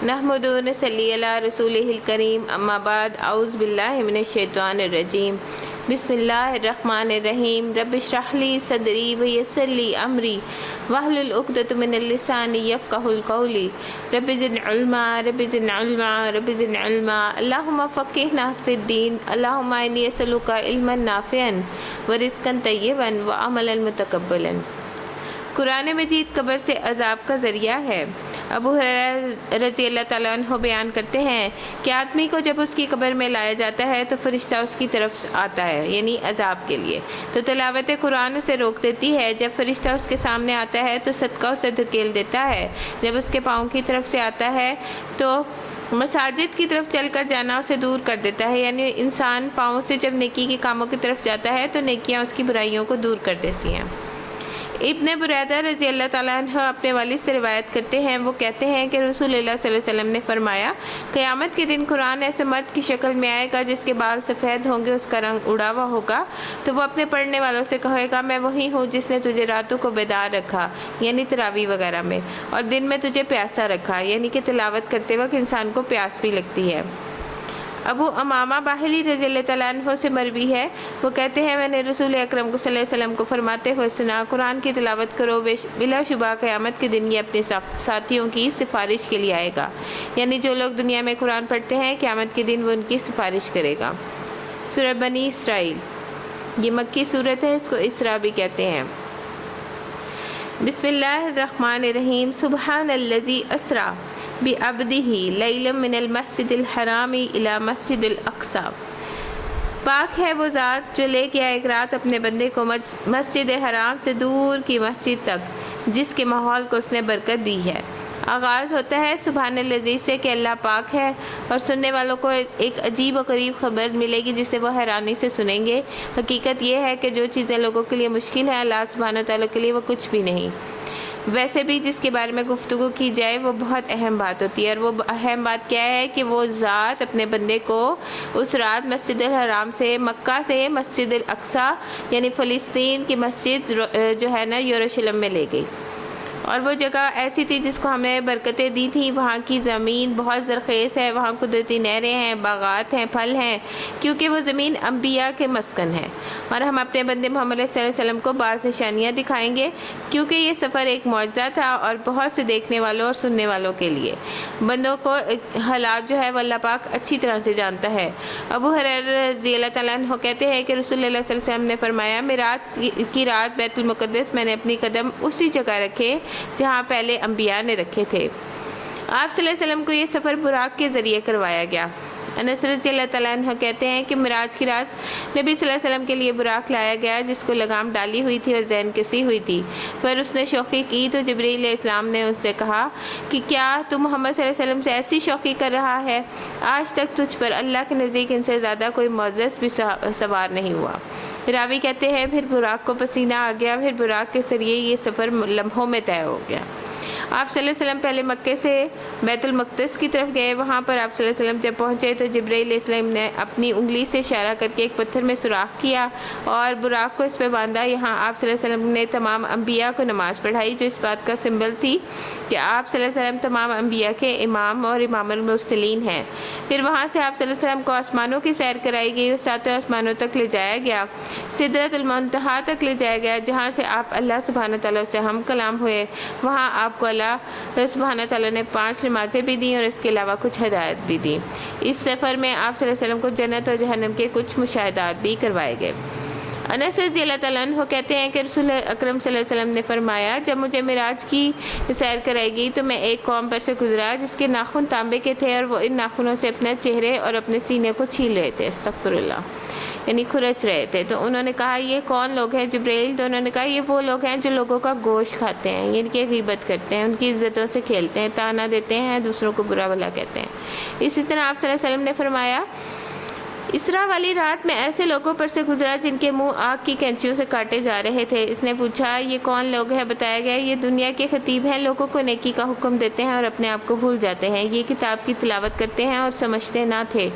نحمد و نصلی علی رسولہ الکریم، اما بعد، اعوذ باللہ من الشیطان الرجیم، بسم اللہ الرحمن الرحیم۔ رب اشرح لی صدری ویسر لی امری واحلل عقدۃ من اللسان یفقهوا قولی، رب زدنی علما رب زدنی علما رب زدنی علما، اللہم فقہنا فی الدین، اللہم انی اسألک علما نافعا ورزقا طیبا وعملا متقبلا۔ قرآن مجید قبر سے عذاب کا ذریعہ ہے۔ ابو ہریرہ رضی اللہ تعالیٰ عنہ بیان کرتے ہیں کہ آدمی کو جب اس کی قبر میں لایا جاتا ہے تو فرشتہ اس کی طرف آتا ہے، یعنی عذاب کے لیے، تو تلاوت قرآن اسے روک دیتی ہے۔ جب فرشتہ اس کے سامنے آتا ہے تو صدقہ اسے دھکیل دیتا ہے۔ جب اس کے پاؤں کی طرف سے آتا ہے تو مساجد کی طرف چل کر جانا اسے دور کر دیتا ہے، یعنی انسان پاؤں سے جب نیکی کے کاموں کی طرف جاتا ہے تو نیکیاں اس کی برائیوں کو دور کر دیتی ہیں۔ ابن بریدہ رضی اللہ تعالیٰ عنہ اپنے والد سے روایت کرتے ہیں، وہ کہتے ہیں کہ رسول اللہ صلی اللہ علیہ وسلم نے فرمایا، قیامت کے دن قرآن ایسے مرد کی شکل میں آئے گا جس کے بال سفید ہوں گے، اس کا رنگ اڑا ہوا ہوگا، تو وہ اپنے پڑھنے والوں سے کہے گا، میں وہی ہوں جس نے تجھے راتوں کو بیدار رکھا، یعنی تراویح وغیرہ میں، اور دن میں تجھے پیاسا رکھا، یعنی کہ تلاوت کرتے وقت انسان کو پیاس بھی لگتی ہے۔ ابو امامہ باہلی رضی اللہ تعالیٰ عنہ سے مروی ہے، وہ کہتے ہیں، میں نے رسول اکرم صلی اللہ علیہ وسلم کو فرماتے ہوئے سنا، قرآن کی تلاوت کرو، بلا شبہ قیامت کے دن یہ اپنے ساتھیوں کی سفارش کے لیے آئے گا، یعنی جو لوگ دنیا میں قرآن پڑھتے ہیں قیامت کے دن وہ ان کی سفارش کرے گا۔ سورہ بنی اسرائیل، یہ مکی سورت ہے، اس کو اسراء بھی کہتے ہیں۔ بسم اللہ الرحمن الرحیم۔ سبحان الذی اسریٰ بعبدہ لیلا من المسجد الحرام الی مسجد الاقصی، پاک ہے وہ ذات جو لے گیا ایک رات اپنے بندے کو مسجد حرام سے دور کی مسجد تک جس کے ماحول کو اس نے برکت دی ہے۔ آغاز ہوتا ہے سبحان الذی سے کہ اللہ پاک ہے، اور سننے والوں کو ایک عجیب و غریب خبر ملے گی جسے وہ حیرانی سے سنیں گے۔ حقیقت یہ ہے کہ جو چیزیں لوگوں کے لیے مشکل ہیں اللہ سبحانہ و تعالیٰ کے لیے وہ کچھ بھی نہیں۔ ویسے بھی جس کے بارے میں گفتگو کی جائے وہ بہت اہم بات ہوتی ہے، اور وہ اہم بات کیا ہے کہ وہ ذات اپنے بندے کو اس رات مسجد الحرام سے، مکہ سے مسجد الاقصی یعنی فلسطین کی مسجد جو ہے نا یروشلم میں لے گئی، اور وہ جگہ ایسی تھی جس کو ہم نے برکتیں دی تھیں۔ وہاں کی زمین بہت زرخیز ہے، وہاں قدرتی نہریں ہیں، باغات ہیں، پھل ہیں، کیونکہ وہ زمین انبیاء کے مسکن ہے۔ اور ہم اپنے بندے محمد صلی اللہ علیہ وسلم کو بعض نشانیاں دکھائیں گے، کیونکہ یہ سفر ایک معجزہ تھا اور بہت سے دیکھنے والوں اور سننے والوں کے لیے۔ بندوں کو حالات جو ہے وہ اللہ پاک اچھی طرح سے جانتا ہے۔ ابو ہریرہ رضی اللہ تعالیٰ عنہ کہتے ہیں کہ رسول اللہ صلی اللہ علیہ وسلم نے فرمایا، معراج کی رات بیت المقدس میں نے اپنی قدم اسی جگہ رکھے جہاں پہلے انبیاء نے رکھے تھے۔ آپ صلی اللہ علیہ وسلم کو یہ سفر براق کے ذریعے کروایا گیا۔ انس رضی اللہ تعالیٰ عنہ کہتے ہیں کہ معراج کی رات نبی صلی اللہ علیہ وسلم کے لیے براق لایا گیا جس کو لگام ڈالی ہوئی تھی اور زین کسی ہوئی تھی، پر اس نے شوخی کی تو جبرائیل علیہ السلام نے ان سے کہا کہ کیا تو محمد صلی اللہ علیہ وسلم سے ایسی شوخی کر رہا ہے؟ آج تک تجھ پر اللہ کے نزدیک ان سے زیادہ کوئی معزز بھی سوار نہیں ہوا۔ راوی کہتے ہیں پھر براق کو پسینہ آ گیا، پھر براق کے ذریعے یہ سفر لمحوں میں طے ہو گیا۔ آپ صلی اللہ علیہ وسلم پہلے مکے سے بیت المقدس کی طرف گئے، وہاں پر آپ صلی اللہ علیہ وسلم جب پہنچے تو جبرائیل علیہ السلام نے اپنی انگلی سے اشارہ کر کے ایک پتھر میں سوراخ کیا اور براق کو اس پہ باندھا۔ یہاں آپ صلی اللہ علیہ وسلم نے تمام انبیاء کو نماز پڑھائی، جو اس بات کا سمبل تھی کہ آپ صلی اللہ علیہ وسلم تمام انبیاء کے امام اور امام المرسلین ہیں۔ پھر وہاں سے آپ صلی اللہ علیہ وسلم کو آسمانوں کی سیر کرائی گئی اور ساتوں آسمانوں تک لے جایا گیا، سدرۃ المنتہا تک لے جایا گیا، جہاں سے آپ اللہ سبحانہ تعالیٰ سے ہم کلام ہوئے۔ وہاں آپ کو اللہ سبحانہ تعالیٰ نے 5 نمازیں بھی دیں اور اس کے علاوہ کچھ ہدایت بھی دیں۔ اس سفر میں آپ صلی اللہ علیہ وسلم کو جنت اور جہنم کے کچھ مشاہدات بھی کروائے گئے۔ انس رضی اللہ تعالیٰ عنہ کہتے ہیں کہ رسول اکرم صلی اللہ علیہ وسلم نے فرمایا، جب مجھے معراج کی سیر کرائی گئی تو میں ایک قوم پر سے گزرا جس کے ناخن تانبے کے تھے اور وہ ان ناخنوں سے اپنے چہرے اور اپنے سینے کو چھیل رہے تھے، استغفر اللہ، یعنی کھرچ رہے تھے۔ تو انہوں نے کہا یہ کون لوگ ہیں جبرائیل؟ تو انہوں نے کہا یہ وہ لوگ ہیں جو لوگوں کا گوشت کھاتے ہیں، یعنی کہ غیبت کرتے ہیں، ان کی عزتوں سے کھیلتے ہیں، طعنہ دیتے ہیں، دوسروں کو برا بھلا کہتے ہیں۔ اسی طرح آپ صلی اللہ علیہ وسلم نے فرمایا، اسراء والی رات میں ایسے لوگوں پر سے گزرا جن کے منہ آگ کی کینچیوں سے کاٹے جا رہے تھے۔ اس نے پوچھا یہ کون لوگ ہیں؟ بتایا گیا یہ دنیا کے خطیب ہیں، لوگوں کو نیکی کا حکم دیتے ہیں اور اپنے آپ کو بھول جاتے ہیں، یہ کتاب کی تلاوت کرتے ہیں اور سمجھتے نہ تھے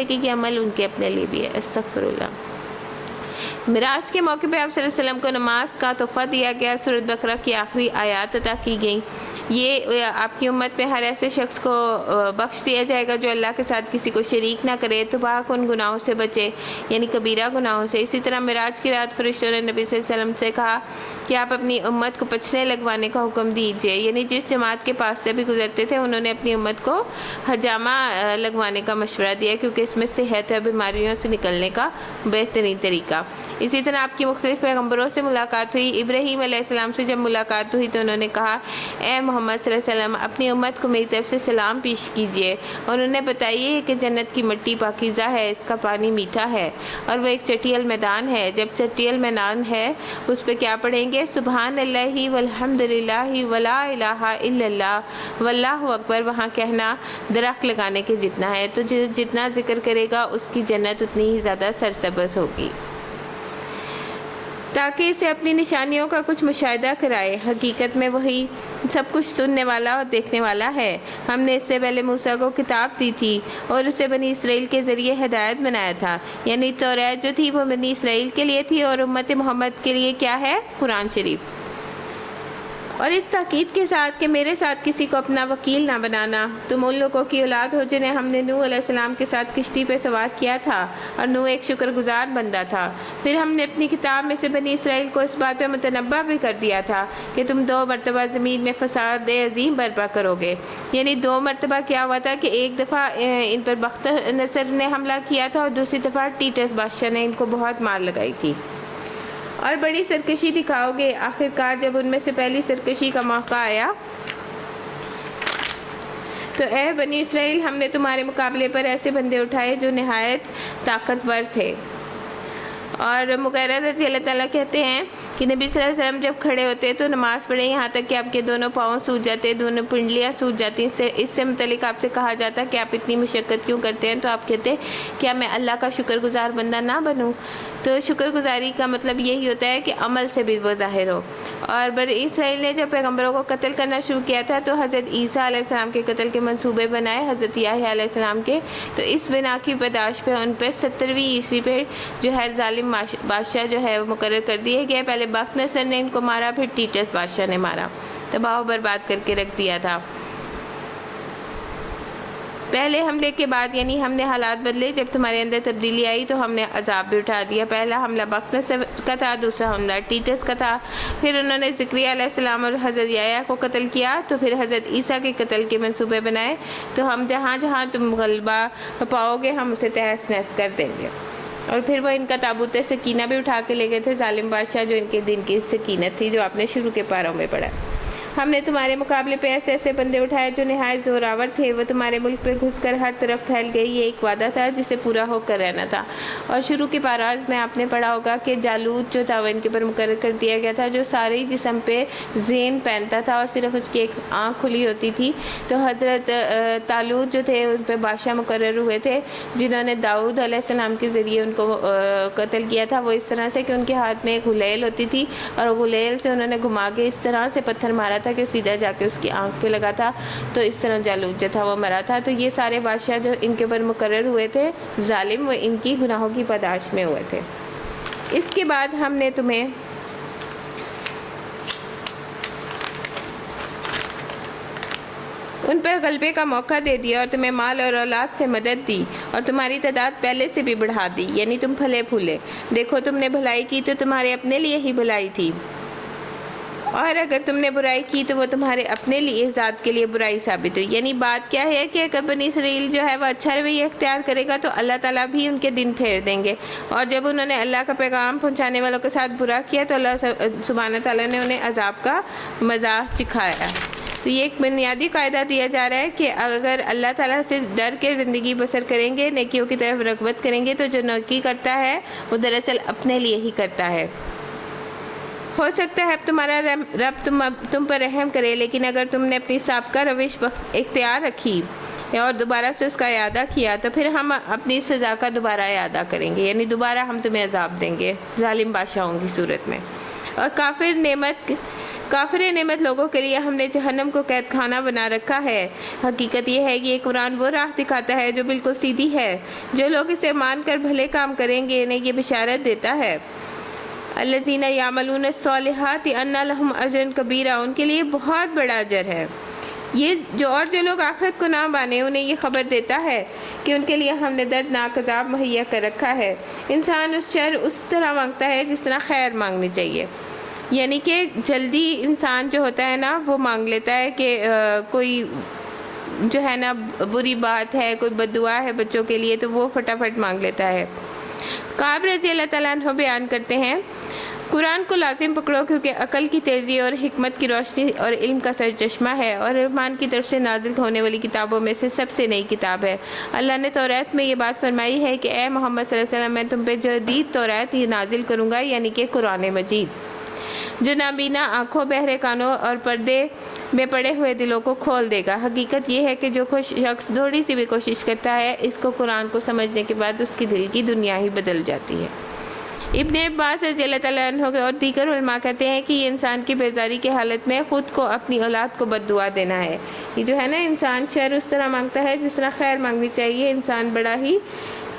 کہ یہ عمل ان کے اپنے لیے بھی ہے، استغفر اللہ۔ معراج کے موقع پہ آپ صلی اللہ علیہ وسلم کو نماز کا تحفہ دیا گیا، سورۃ بقرہ کی آخری آیات عطا کی گئیں۔ یہ آپ کی امت میں ہر ایسے شخص کو بخش دیا جائے گا جو اللہ کے ساتھ کسی کو شریک نہ کرے، تو پاک ان گناہوں سے بچے، یعنی کبیرہ گناہوں سے۔ اسی طرح معراج کی رات فرشتوں نے نبی صلی اللہ علیہ وسلم سے کہا کہ آپ اپنی امت کو پچھلے لگوانے کا حکم دیجیے، یعنی جس جماعت کے پاس سے بھی گزرتے تھے انہوں نے اپنی امت کو حجامہ لگوانے کا مشورہ دیا، کیونکہ اس میں صحت ہے، بیماریوں سے نکلنے کا بہترین طریقہ۔ اسی طرح آپ کی مختلف پیغمبروں سے ملاقات ہوئی۔ ابراہیم علیہ السلام سے جب ملاقات ہوئی تو انہوں نے کہا اے محمد صلی اللہ علیہ وسلم، اپنی امت کو میری طرف سے سلام پیش کیجیے اور انہیں بتائیے کہ جنت کی مٹی پاکیزہ ہے، اس کا پانی میٹھا ہے اور وہ ایک چٹیل میدان ہے۔ جب چٹیل میدان ہے اس پہ کیا پڑھیں گے؟ سبحان اللہ والحمد للہ ولا الہ الا اللہ واللہ اکبر۔ وہاں کہنا درخت لگانے کے جتنا ہے، تو جتنا ذکر کرے گا اس کی جنت اتنی ہی زیادہ سرسبز ہوگی، تاکہ اسے اپنی نشانیوں کا کچھ مشاہدہ کرائے۔ حقیقت میں وہی سب کچھ سننے والا اور دیکھنے والا ہے۔ ہم نے اس سے پہلے موسیٰ کو کتاب دی تھی اور اسے بنی اسرائیل کے ذریعے ہدایت بنایا تھا، یعنی توریت جو تھی وہ بنی اسرائیل کے لیے تھی اور امت محمد کے لیے کیا ہے؟ قرآن شریف۔ اور اس تاکید کے ساتھ کہ میرے ساتھ کسی کو اپنا وکیل نہ بنانا، تم ان لوگوں کی اولاد ہو جنہیں ہم نے نوح علیہ السلام کے ساتھ کشتی پہ سوار کیا تھا اور نوح ایک شکر گزار بندہ تھا۔ پھر ہم نے اپنی کتاب میں سے بنی اسرائیل کو اس بات پہ متنبہ بھی کر دیا تھا کہ تم 2 مرتبہ زمین میں فساد عظیم برپا کرو گے، یعنی 2 مرتبہ کیا ہوا تھا کہ ایک دفعہ ان پر بخت نصر نے حملہ کیا تھا اور دوسری دفعہ ٹیٹس بادشاہ نے ان کو بہت مار لگائی تھی، اور بڑی سرکشی دکھاؤ گے۔ آخرکار جب ان میں سے پہلی سرکشی کا موقع آیا تو اے بنی اسرائیل، ہم نے تمہارے مقابلے پر ایسے بندے اٹھائے جو نہایت طاقتور تھے۔ اور مغیرہ رضی اللہ تعالیٰ کہتے ہیں کہ نبی صلی اللہ علیہ وسلم جب کھڑے ہوتے تو نماز پڑھیں یہاں تک کہ آپ کے دونوں پاؤں سوج جاتے، دونوں پنڈلیاں سوج جاتی۔ اس سے متعلق آپ سے کہا جاتا کہ آپ اتنی مشقت کیوں کرتے ہیں، تو آپ کہتے کیا میں اللہ کا شکر گزار بندہ نہ بنوں؟ تو شکر گزاری کا مطلب یہی ہوتا ہے کہ عمل سے بھی وہ ظاہر ہو۔ اور بنی اسرائیل نے جب پیغمبروں کو قتل کرنا شروع کیا تھا تو حضرت عیسیٰ علیہ السلام کے قتل کے منصوبے بنائے، حضرت یحییٰ علیہ السلام کے، تو اس بنا کی پاداش پہ ان پہ 70ویں عیسوی پہ جو ہے ظالم بادشاہ جو ہے وہ مقرر کر دیے گئے۔ پہلے بخت نصر نے ان کو مارا، پھر ٹیٹس بادشاہ نے مارا، تباہ و برباد کر کے رکھ دیا تھا۔ پہلے حملے کے بعد یعنی ہم نے حالات بدلے، جب تمہارے اندر تبدیلی آئی تو ہم نے عذاب بھی اٹھا دیا۔ پہلا حملہ بخت نصر کا تھا، دوسرا حملہ ٹیٹس کا تھا، پھر انہوں نے زکریا علیہ السلام اور حضرت یحییٰ کو قتل کیا، تو پھر حضرت عیسیٰ کے قتل کے منصوبے بنائے، تو ہم جہاں جہاں تم غلبہ پاؤ گے ہم اسے تہس نہس کر دیں گے۔ اور پھر وہ ان کا تابوت سکینہ بھی اٹھا کے لے گئے تھے، ظالم بادشاہ جو ان کے دن کی سکینت تھی، جو آپ نے شروع کے پاروں میں پڑھا۔ ہم نے تمہارے مقابلے پہ ایسے ایسے بندے اٹھائے جو نہایت زوراور تھے، وہ تمہارے ملک پہ گھس کر ہر طرف پھیل گئی۔ یہ ایک وعدہ تھا جسے پورا ہو کر رہنا تھا۔ اور شروع کے پاراز میں آپ نے پڑھا ہوگا کہ جالوت جو تھا وہ ان کے اوپر مقرر کر دیا گیا تھا، جو سارے جسم پہ زین پہنتا تھا اور صرف اس کی ایک آنکھ کھلی ہوتی تھی۔ تو حضرت طالوت جو تھے ان پہ بادشاہ مقرر ہوئے تھے، جنہوں نے داؤد علیہ السلام کے ذریعے ان کو قتل کیا تھا، وہ اس طرح سے کہ ان کے ہاتھ میں ایک غلیل ہوتی تھی اور غلیل سے انہوں نے گھما کے اس طرح سے پتھر مارا تھا کہ سیدھا جا کے اس کی آنکھ پہ لگا تھا، تو اس طرح جالوت جو تھا وہ مرا تھا۔ تو یہ سارے بادشاہ جو ان کے اوپر مقرر ہوئے تھے ظالم، وہ ان کی گناہوں کی پاداش میں ہوئے تھے۔ اس کے بعد ہم نے تمہیں ان پر غلبے کا موقع دے دیا اور تمہیں مال اور اولاد سے مدد دی اور تمہاری تعداد پہلے سے بھی بڑھا دی، یعنی تم پھلے پھولے۔ دیکھو تم نے بھلائی کی تو تمہارے اپنے لیے ہی بھلائی تھی، اور اگر تم نے برائی کی تو وہ تمہارے اپنے لیے ذات کے لیے برائی ثابت ہوئی۔ یعنی بات کیا ہے کہ اگر بنی اسرائیل جو ہے وہ اچھا رویہ اختیار کرے گا تو اللہ تعالیٰ بھی ان کے دن پھیر دیں گے، اور جب انہوں نے اللہ کا پیغام پہنچانے والوں کے ساتھ برا کیا تو اللہ سبحانہ تعالیٰ نے انہیں عذاب کا مزاح چکھایا۔ تو یہ ایک بنیادی قاعدہ دیا جا رہا ہے کہ اگر اللہ تعالیٰ سے ڈر کے زندگی بسر کریں گے، نیکیوں کی طرف رغبت کریں گے، تو جو نیکی کرتا ہے وہ دراصل اپنے لیے ہی کرتا ہے۔ ہو سکتا ہے اب تمہارا رب تم پر رحم کرے، لیکن اگر تم نے اپنی سابقہ روش اختیار رکھی اور دوبارہ سے اس کا اعادہ کیا تو پھر ہم اپنی سزا کا دوبارہ اعادہ کریں گے، یعنی دوبارہ ہم تمہیں عذاب دیں گے ظالم بادشاہوں کی صورت میں۔ اور کافر نعمت لوگوں کے لیے ہم نے جہنم کو قید خانہ بنا رکھا ہے۔ حقیقت یہ ہے کہ یہ قرآن وہ راہ دکھاتا ہے جو بالکل سیدھی ہے۔ جو لوگ اسے مان کر بھلے کام کریں گے انہیں یہ بشارت دیتا ہے الذین یعملون الصالحات ان لہم اجرا کبیرا، ان کے لیے بہت بڑا اجر ہے۔ یہ جو لوگ آخرت کو نہ مانے انہیں یہ خبر دیتا ہے کہ ان کے لیے ہم نے دردناک عذاب مہیا کر رکھا ہے۔ انسان شر اس طرح مانگتا ہے جس طرح خیر مانگنی چاہیے، یعنی کہ جلدی انسان جو ہوتا ہے نا وہ مانگ لیتا ہے کہ کوئی جو ہے نا بری بات ہے، کوئی بد دعا ہے بچوں کے لیے تو وہ فٹافٹ مانگ لیتا ہے۔ کعب رضی اللہ تعالیٰ عنہ بیان کرتے ہیں، قرآن کو لازم پکڑو کیونکہ عقل کی تیزی اور حکمت کی روشنی اور علم کا سرچشمہ ہے، اور رحمان کی طرف سے نازل ہونے والی کتابوں میں سے سب سے نئی کتاب ہے۔ اللہ نے توریت میں یہ بات فرمائی ہے کہ اے محمد صلی اللہ علیہ وسلم، میں تم پہ جدید توریت ہی نازل کروں گا، یعنی کہ قرآن مجید، جو نابینا آنکھوں، بہرے کانوں اور پردے میں پڑے ہوئے دلوں کو کھول دے گا۔ حقیقت یہ ہے کہ جو شخص تھوڑی سی بھی کوشش کرتا ہے اس کو قرآن کو سمجھنے کے بعد اس کی دل کی دنیا ہی بدل جاتی ہے۔ ابن عباس رضی اللہ تعالیٰ عنہ اور دیگر علماء کہتے ہیں کہ یہ انسان کی بیزاری کی حالت میں خود کو اپنی اولاد کو بد دعا دینا ہے۔ یہ جو ہے نا انسان شر اس طرح مانگتا ہے جس طرح خیر مانگنی چاہیے۔ انسان بڑا ہی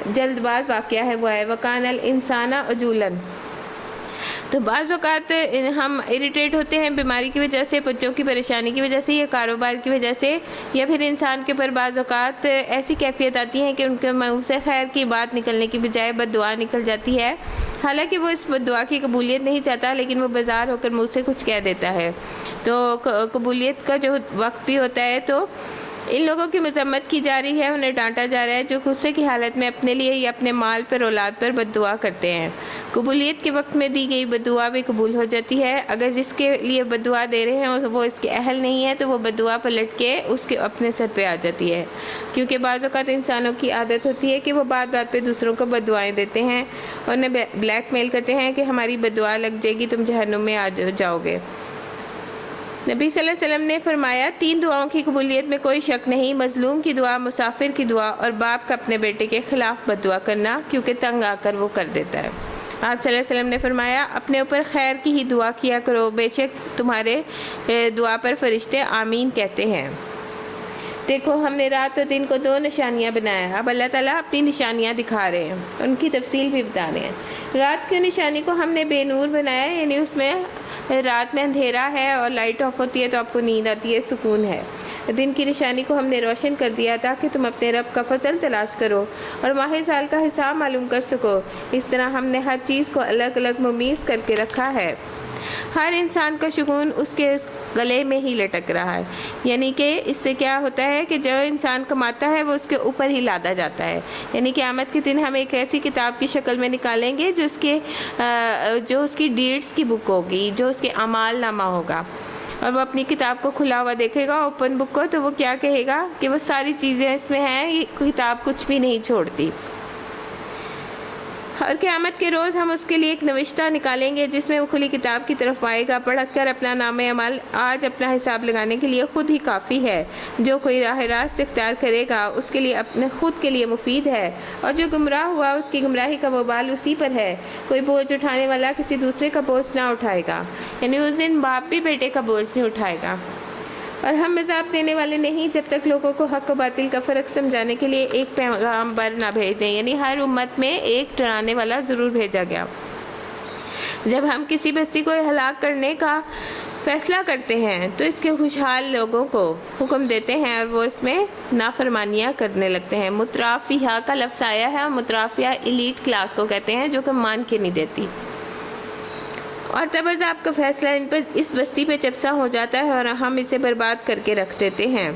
جلد باز واقعہ ہے وہ ہے وَكَانَ الْإِنسَانَ عَجُولًا۔ تو بعض اوقات ہم اریٹیٹ ہوتے ہیں بیماری کی وجہ سے، بچوں کی پریشانی کی وجہ سے، یا کاروبار کی وجہ سے، یا پھر انسان کے اوپر بعض اوقات ایسی کیفیت آتی ہے کہ ان کے منہ سے خیر کی بات نکلنے کی بجائے بد دعا نکل جاتی ہے، حالانکہ وہ اس بد دعا کی قبولیت نہیں چاہتا لیکن وہ بیزار ہو کر منہ سے کچھ کہہ دیتا ہے۔ تو قبولیت کا جو وقت بھی ہوتا ہے تو ان لوگوں کی مذمت کی جا رہی ہے، انہیں ڈانٹا جا رہا ہے جو غصے کی حالت میں اپنے لیے یا اپنے مال پر، اولاد پر بد دعا کرتے ہیں۔ قبولیت کے وقت میں دی گئی بد دعا بھی قبول ہو جاتی ہے۔ اگر جس کے لیے بد دعا دے رہے ہیں وہ اس کے اہل نہیں ہے تو وہ بد دعا پلٹ کے اس کے اپنے سر پہ آ جاتی ہے، کیونکہ بعض اوقات انسانوں کی عادت ہوتی ہے کہ وہ بات بات پہ دوسروں کو بد دعائیں دیتے ہیں اور انہیں بلیک میل کرتے ہیں کہ ہماری بد دعا لگ جائے گی، تم جہنم میں آ جاؤ گے۔ نبی صلی اللہ علیہ وسلم نے فرمایا 3 دعاؤں کی قبولیت میں کوئی شک نہیں، مظلوم کی دعا، مسافر کی دعا اور باپ کا اپنے بیٹے کے خلاف بد دعا کرنا، کیونکہ تنگ آ کر وہ کر دیتا ہے۔ آپ صلی اللہ علیہ وسلم نے فرمایا اپنے اوپر خیر کی ہی دعا کیا کرو، بے شک تمہارے دعا پر فرشتے آمین کہتے ہیں۔ دیکھو ہم نے رات اور دن کو 2 نشانیاں بنایا، اب اللہ تعالیٰ اپنی نشانیاں دکھا رہے ہیں، ان کی تفصیل بھی بتا رہے ہیں۔ رات کی نشانی کو ہم نے بے نور بنایا، یعنی اس میں رات میں اندھیرا ہے اور لائٹ آف ہوتی ہے تو آپ کو نیند آتی ہے، سکون ہے۔ دن کی نشانی کو ہم نے روشن کر دیا تاکہ تم اپنے رب کا فضل تلاش کرو اور ماہ سال کا حساب معلوم کر سکو۔ اس طرح ہم نے ہر چیز کو الگ الگ ممیز کر کے رکھا ہے۔ ہر انسان کا شگون اس کے گلے میں ہی لٹک رہا ہے، یعنی کہ اس سے کیا ہوتا ہے کہ جو انسان کماتا ہے وہ اس کے اوپر ہی لادا جاتا ہے، یعنی قیامت کے دن ہم ایک ایسی کتاب کی شکل میں نکالیں گے جو اس کی ڈیڈز کی بک ہوگی، جو اس کے اعمال نامہ ہوگا، اور وہ اپنی کتاب کو کھلا ہوا دیکھے گا اوپن بک کو، تو وہ کیا کہے گا کہ وہ ساری چیزیں اس میں ہیں، یہ کتاب کچھ بھی نہیں چھوڑتی۔ اور قیامت کے روز ہم اس کے لیے ایک نوشتہ نکالیں گے جس میں وہ کھلی کتاب کی طرف آئے گا، پڑھ کر اپنا نام عمل آج اپنا حساب لگانے کے لیے خود ہی کافی ہے۔ جو کوئی راہ راست اختیار کرے گا اس کے لیے اپنے خود کے لیے مفید ہے، اور جو گمراہ ہوا اس کی گمراہی کا وبال اسی پر ہے۔ کوئی بوجھ اٹھانے والا کسی دوسرے کا بوجھ نہ اٹھائے گا، یعنی اس دن باپ بھی بیٹے کا بوجھ نہیں اٹھائے گا۔ اور ہم عذاب دینے والے نہیں جب تک لوگوں کو حق و باطل کا فرق سمجھانے کے لیے ایک پیغمبر نہ بھیج دیں، یعنی ہر امت میں ایک ڈرانے والا ضرور بھیجا گیا۔ جب ہم کسی بستی کو ہلاک کرنے کا فیصلہ کرتے ہیں تو اس کے خوشحال لوگوں کو حکم دیتے ہیں اور وہ اس میں نافرمانیاں کرنے لگتے ہیں۔ مترافیہ کا لفظ آیا ہے، اور مترافیہ ایلیٹ کلاس کو کہتے ہیں جو کہ مان کے نہیں دیتی۔ اور تب عذاب کا فیصلہ ان پر اس بستی پہ چپسا ہو جاتا ہے اور ہم اسے برباد کر کے رکھ دیتے ہیں۔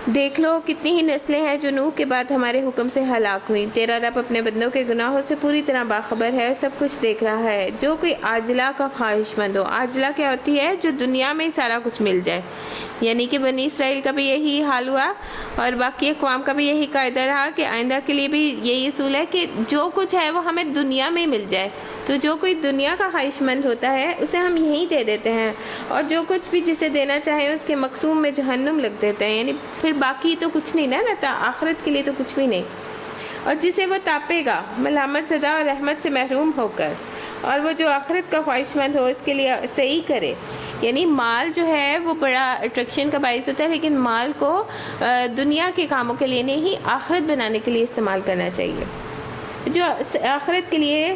دیکھ لو کتنی ہی نسلیں ہیں جو نوح کے بعد ہمارے حکم سے ہلاک ہوئیں۔ تیرا رب اپنے بندوں کے گناہوں سے پوری طرح باخبر ہے، سب کچھ دیکھ رہا ہے۔ جو کوئی عاجلہ کا خواہش مند ہو، عاجلہ کیا ہوتی ہے؟ جو دنیا میں ہی سارا کچھ مل جائے، یعنی کہ بنی اسرائیل کا بھی یہی حال ہوا اور باقی اقوام کا بھی یہی قاعدہ رہا کہ آئندہ کے لیے بھی یہی اصول ہے کہ جو کچھ ہے وہ ہمیں دنیا میں مل جائے۔ تو جو کوئی دنیا کا خواہش مند ہوتا ہے اسے ہم یہیں دے دیتے ہیں، اور جو کچھ بھی جسے دینا چاہیں اس کے مقصوم میں جہنم لگ دیتے ہیں، یعنی پھر باقی تو کچھ نہیں رہتا، آخرت کے لیے تو کچھ بھی نہیں۔ اور جسے وہ تاپے گا ملامت سزا اور رحمت سے محروم ہو کر، اور وہ جو آخرت کا خواہش مند ہو اس کے لیے صحیح کرے، یعنی مال جو ہے وہ بڑا اٹریکشن کا باعث ہوتا ہے، لیکن مال کو دنیا کے کاموں کے لیے نہیں، آخرت بنانے کے لیے استعمال کرنا چاہیے۔ جو آخرت کے لیے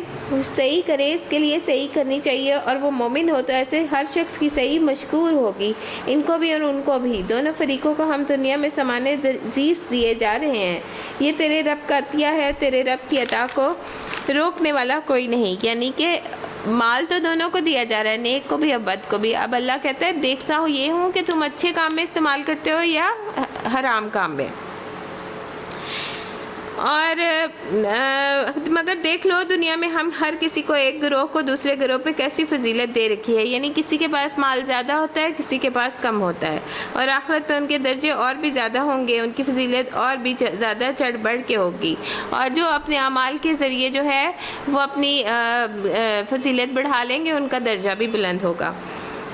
صحیح کرے اس کے لیے صحیح کرنی چاہیے، اور وہ مومن ہو تو ایسے ہر شخص کی صحیح مشکور ہوگی، ان کو بھی اور ان کو بھی، دونوں فریقوں کو ہم دنیا میں سامان عزیز دیے جا رہے ہیں۔ یہ تیرے رب کا عطیہ ہے، تیرے رب کی عطا کو روکنے والا کوئی نہیں، یعنی کہ مال تو دونوں کو دیا جا رہا ہے، نیک کو بھی اور بد کو بھی۔ اب اللہ کہتا ہے دیکھتا ہوں یہ ہوں کہ تم اچھے کام میں استعمال کرتے ہو یا حرام کام میں، اور مگر دیکھ لو دنیا میں ہم ہر کسی کو ایک گروہ کو دوسرے گروہ پہ کیسی فضیلت دے رکھی ہے، یعنی کسی کے پاس مال زیادہ ہوتا ہے، کسی کے پاس کم ہوتا ہے، اور آخرت پہ ان کے درجے اور بھی زیادہ ہوں گے، ان کی فضیلت اور بھی زیادہ چڑھ بڑھ کے ہوگی، اور جو اپنے اعمال کے ذریعے جو ہے وہ اپنی فضیلت بڑھا لیں گے ان کا درجہ بھی بلند ہوگا۔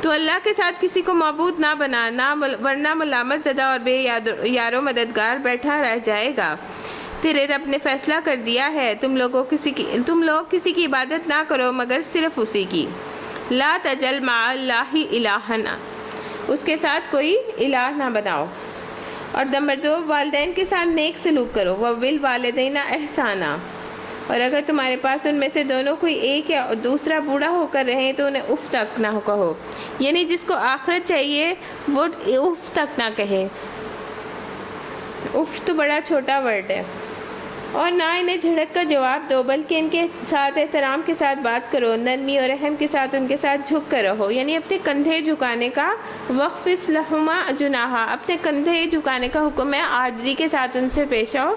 تو اللہ کے ساتھ کسی کو معبود نہ بنا، ورنہ ملامت زدہ اور بے یار و مددگار بیٹھا رہ جائے گا۔ تیرے رب نے فیصلہ کر دیا ہے تم لوگ کسی کی عبادت نہ کرو مگر صرف اسی کی۔ لا تجل مع اللہ الہا، اس کے ساتھ کوئی الہ نہ بناؤ۔ اور نمبر 2، والدین کے ساتھ نیک سلوک کرو، وبالوالدین احسانا، اور اگر تمہارے پاس ان میں سے دونوں کوئی ایک یا دوسرا بوڑھا ہو کر رہے تو انہیں اف تک نہ کہو، یعنی جس کو آخرت چاہیے وہ اف تک نہ کہے۔ اف تو بڑا چھوٹا ورڈ ہے۔ اور نہ انہیں جھڑک کا جواب دو بلکہ ان کے ساتھ احترام کے ساتھ بات کرو، نرمی اور رحم کے ساتھ ان کے ساتھ جھک کر رہو، یعنی اپنے کندھے جھکانے کا، وخفض لہما جناحا، اپنے کندھے جھکانے کا حکم ہے، عاجزی کے ساتھ ان سے پیش آؤ۔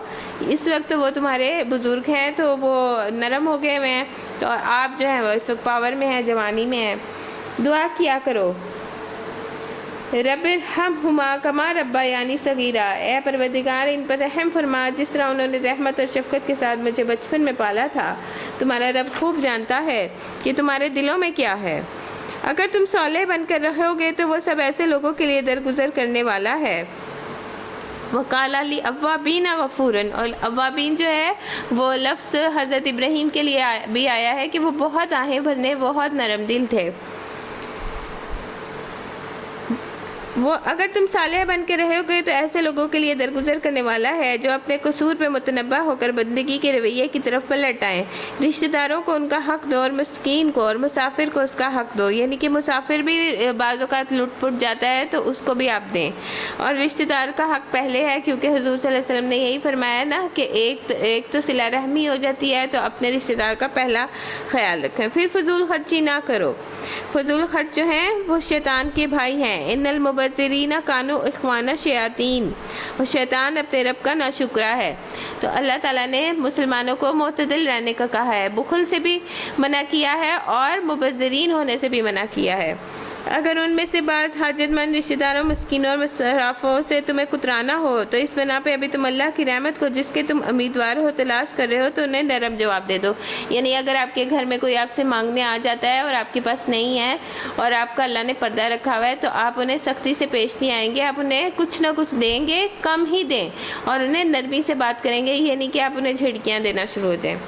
اس وقت وہ تمہارے بزرگ ہیں تو وہ نرم ہو گئے ہوئے ہیں، تو آپ جو ہیں وہ اس وقت پاور میں ہیں، جوانی میں ہیں۔ دعا کیا کرو، رب ارحمہما کما ربیانی صغیرا، اے پروردگار ان پر رحم فرما جس طرح انہوں نے رحمت اور شفقت کے ساتھ مجھے بچپن میں پالا تھا۔ تمہارا رب خوب جانتا ہے کہ تمہارے دلوں میں کیا ہے۔ اگر تم صالح بن کر رہو گے تو وہ سب ایسے لوگوں کے لیے درگزر کرنے والا ہے۔ وَقَالَ لِأَوَّابِينَ غَفُورًا، اور اوابین جو ہے وہ لفظ حضرت ابراہیم کے لیے بھی آیا ہے کہ وہ بہت آہیں بھرنے، بہت نرم دل تھے۔ وہ اگر تم صالح بن کے رہو گے تو ایسے لوگوں کے لیے درگزر کرنے والا ہے جو اپنے قصور پہ متنبہ ہو کر بندگی کے رویے کی طرف پلٹ آئیں۔ رشتہ داروں کو ان کا حق دو، اور مسکین کو اور مسافر کو اس کا حق دو، یعنی کہ مسافر بھی بعض اوقات لٹ پٹ جاتا ہے تو اس کو بھی آپ دیں، اور رشتہ دار کا حق پہلے ہے کیونکہ حضور صلی اللہ علیہ وسلم نے یہی فرمایا نا کہ ایک تو صلہ رحمی ہو جاتی ہے، تو اپنے رشتہ دار کا پہلا خیال رکھیں۔ پھر فضول خرچی نہ کرو، فضول خرچ جو ہیں وہ شیطان کے بھائی ہیں۔ ان المبذرین کانوا اخوان الشیاطین، اور شیطان اپنے رب کا ناشکرا ہے۔ تو اللہ تعالیٰ نے مسلمانوں کو معتدل رہنے کا کہا ہے، بخل سے بھی منع کیا ہے اور مبذرین ہونے سے بھی منع کیا ہے۔ اگر ان میں سے بعض حاجت مند رشتہ داروں، مسکینوں اور مصرفوں سے تمہیں کترانا ہو تو اس بنا پہ ابھی تم اللہ کی رحمت کو جس کے تم امیدوار ہو تلاش کر رہے ہو تو انہیں نرم جواب دے دو، یعنی اگر آپ کے گھر میں کوئی آپ سے مانگنے آ جاتا ہے اور آپ کے پاس نہیں ہے اور آپ کا اللہ نے پردہ رکھا ہوا ہے تو آپ انہیں سختی سے پیش نہیں آئیں گے، آپ انہیں کچھ نہ کچھ دیں گے، کم ہی دیں، اور انہیں نرمی سے بات کریں گے، یہ نہیں کہ آپ انہیں جھڑکیاں دینا شروع ہو جائیں۔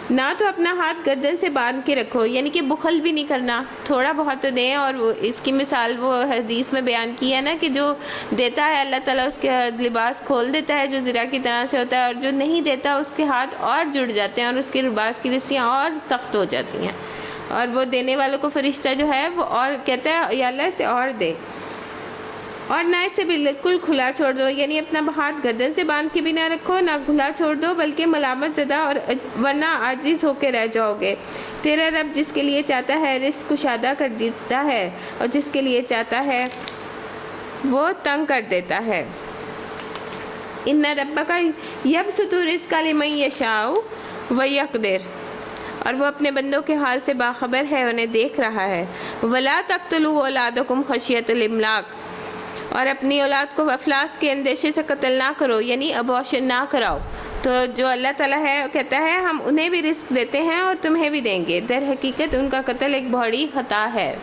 نہ تو اپنا ہاتھ گردن سے باندھ کے رکھو، یعنی کہ بخل بھی نہیں کرنا، تھوڑا بہت تو دیں، اور اس کی مثال وہ حدیث میں بیان کی ہے نا کہ جو دیتا ہے اللہ تعالیٰ اس کے لباس کھول دیتا ہے جو زرہ کی طرح سے ہوتا ہے، اور جو نہیں دیتا اس کے ہاتھ اور جڑ جاتے ہیں اور اس کے لباس کی رسیاں اور سخت ہو جاتی ہیں، اور وہ دینے والوں کو فرشتہ جو ہے وہ اور کہتا ہے یا اللہ اسے اور دے، اور نہ اسے بالکل کھلا چھوڑ دو، یعنی اپنا ہاتھ گردن سے باندھ کے بھی نہ رکھو، نہ کھلا چھوڑ دو بلکہ ملامت زدہ، اور ورنہ عاجز ہو کے رہ جاؤ گے۔ تیرا رب جس کے لیے چاہتا ہے رزق کشادہ کر دیتا ہے، اور جس کے لیے چاہتا ہے وہ تنگ کر دیتا ہے۔ ان ربک یبسط الرزق لمن یشاء ویقدر، اور وہ اپنے بندوں کے حال سے باخبر ہے، انہیں دیکھ رہا ہے۔ ولا تقتلوا اولادکم خشیۃ الاملاق، اور اپنی اولاد کو افلاس کے اندیشے سے قتل نہ کرو، یعنی ابورشن نہ کراؤ۔ تو جو اللہ تعالیٰ ہے کہتا ہے ہم انہیں بھی رزق دیتے ہیں اور تمہیں بھی دیں گے، در حقیقت ان کا قتل ایک بڑی خطا ہے۔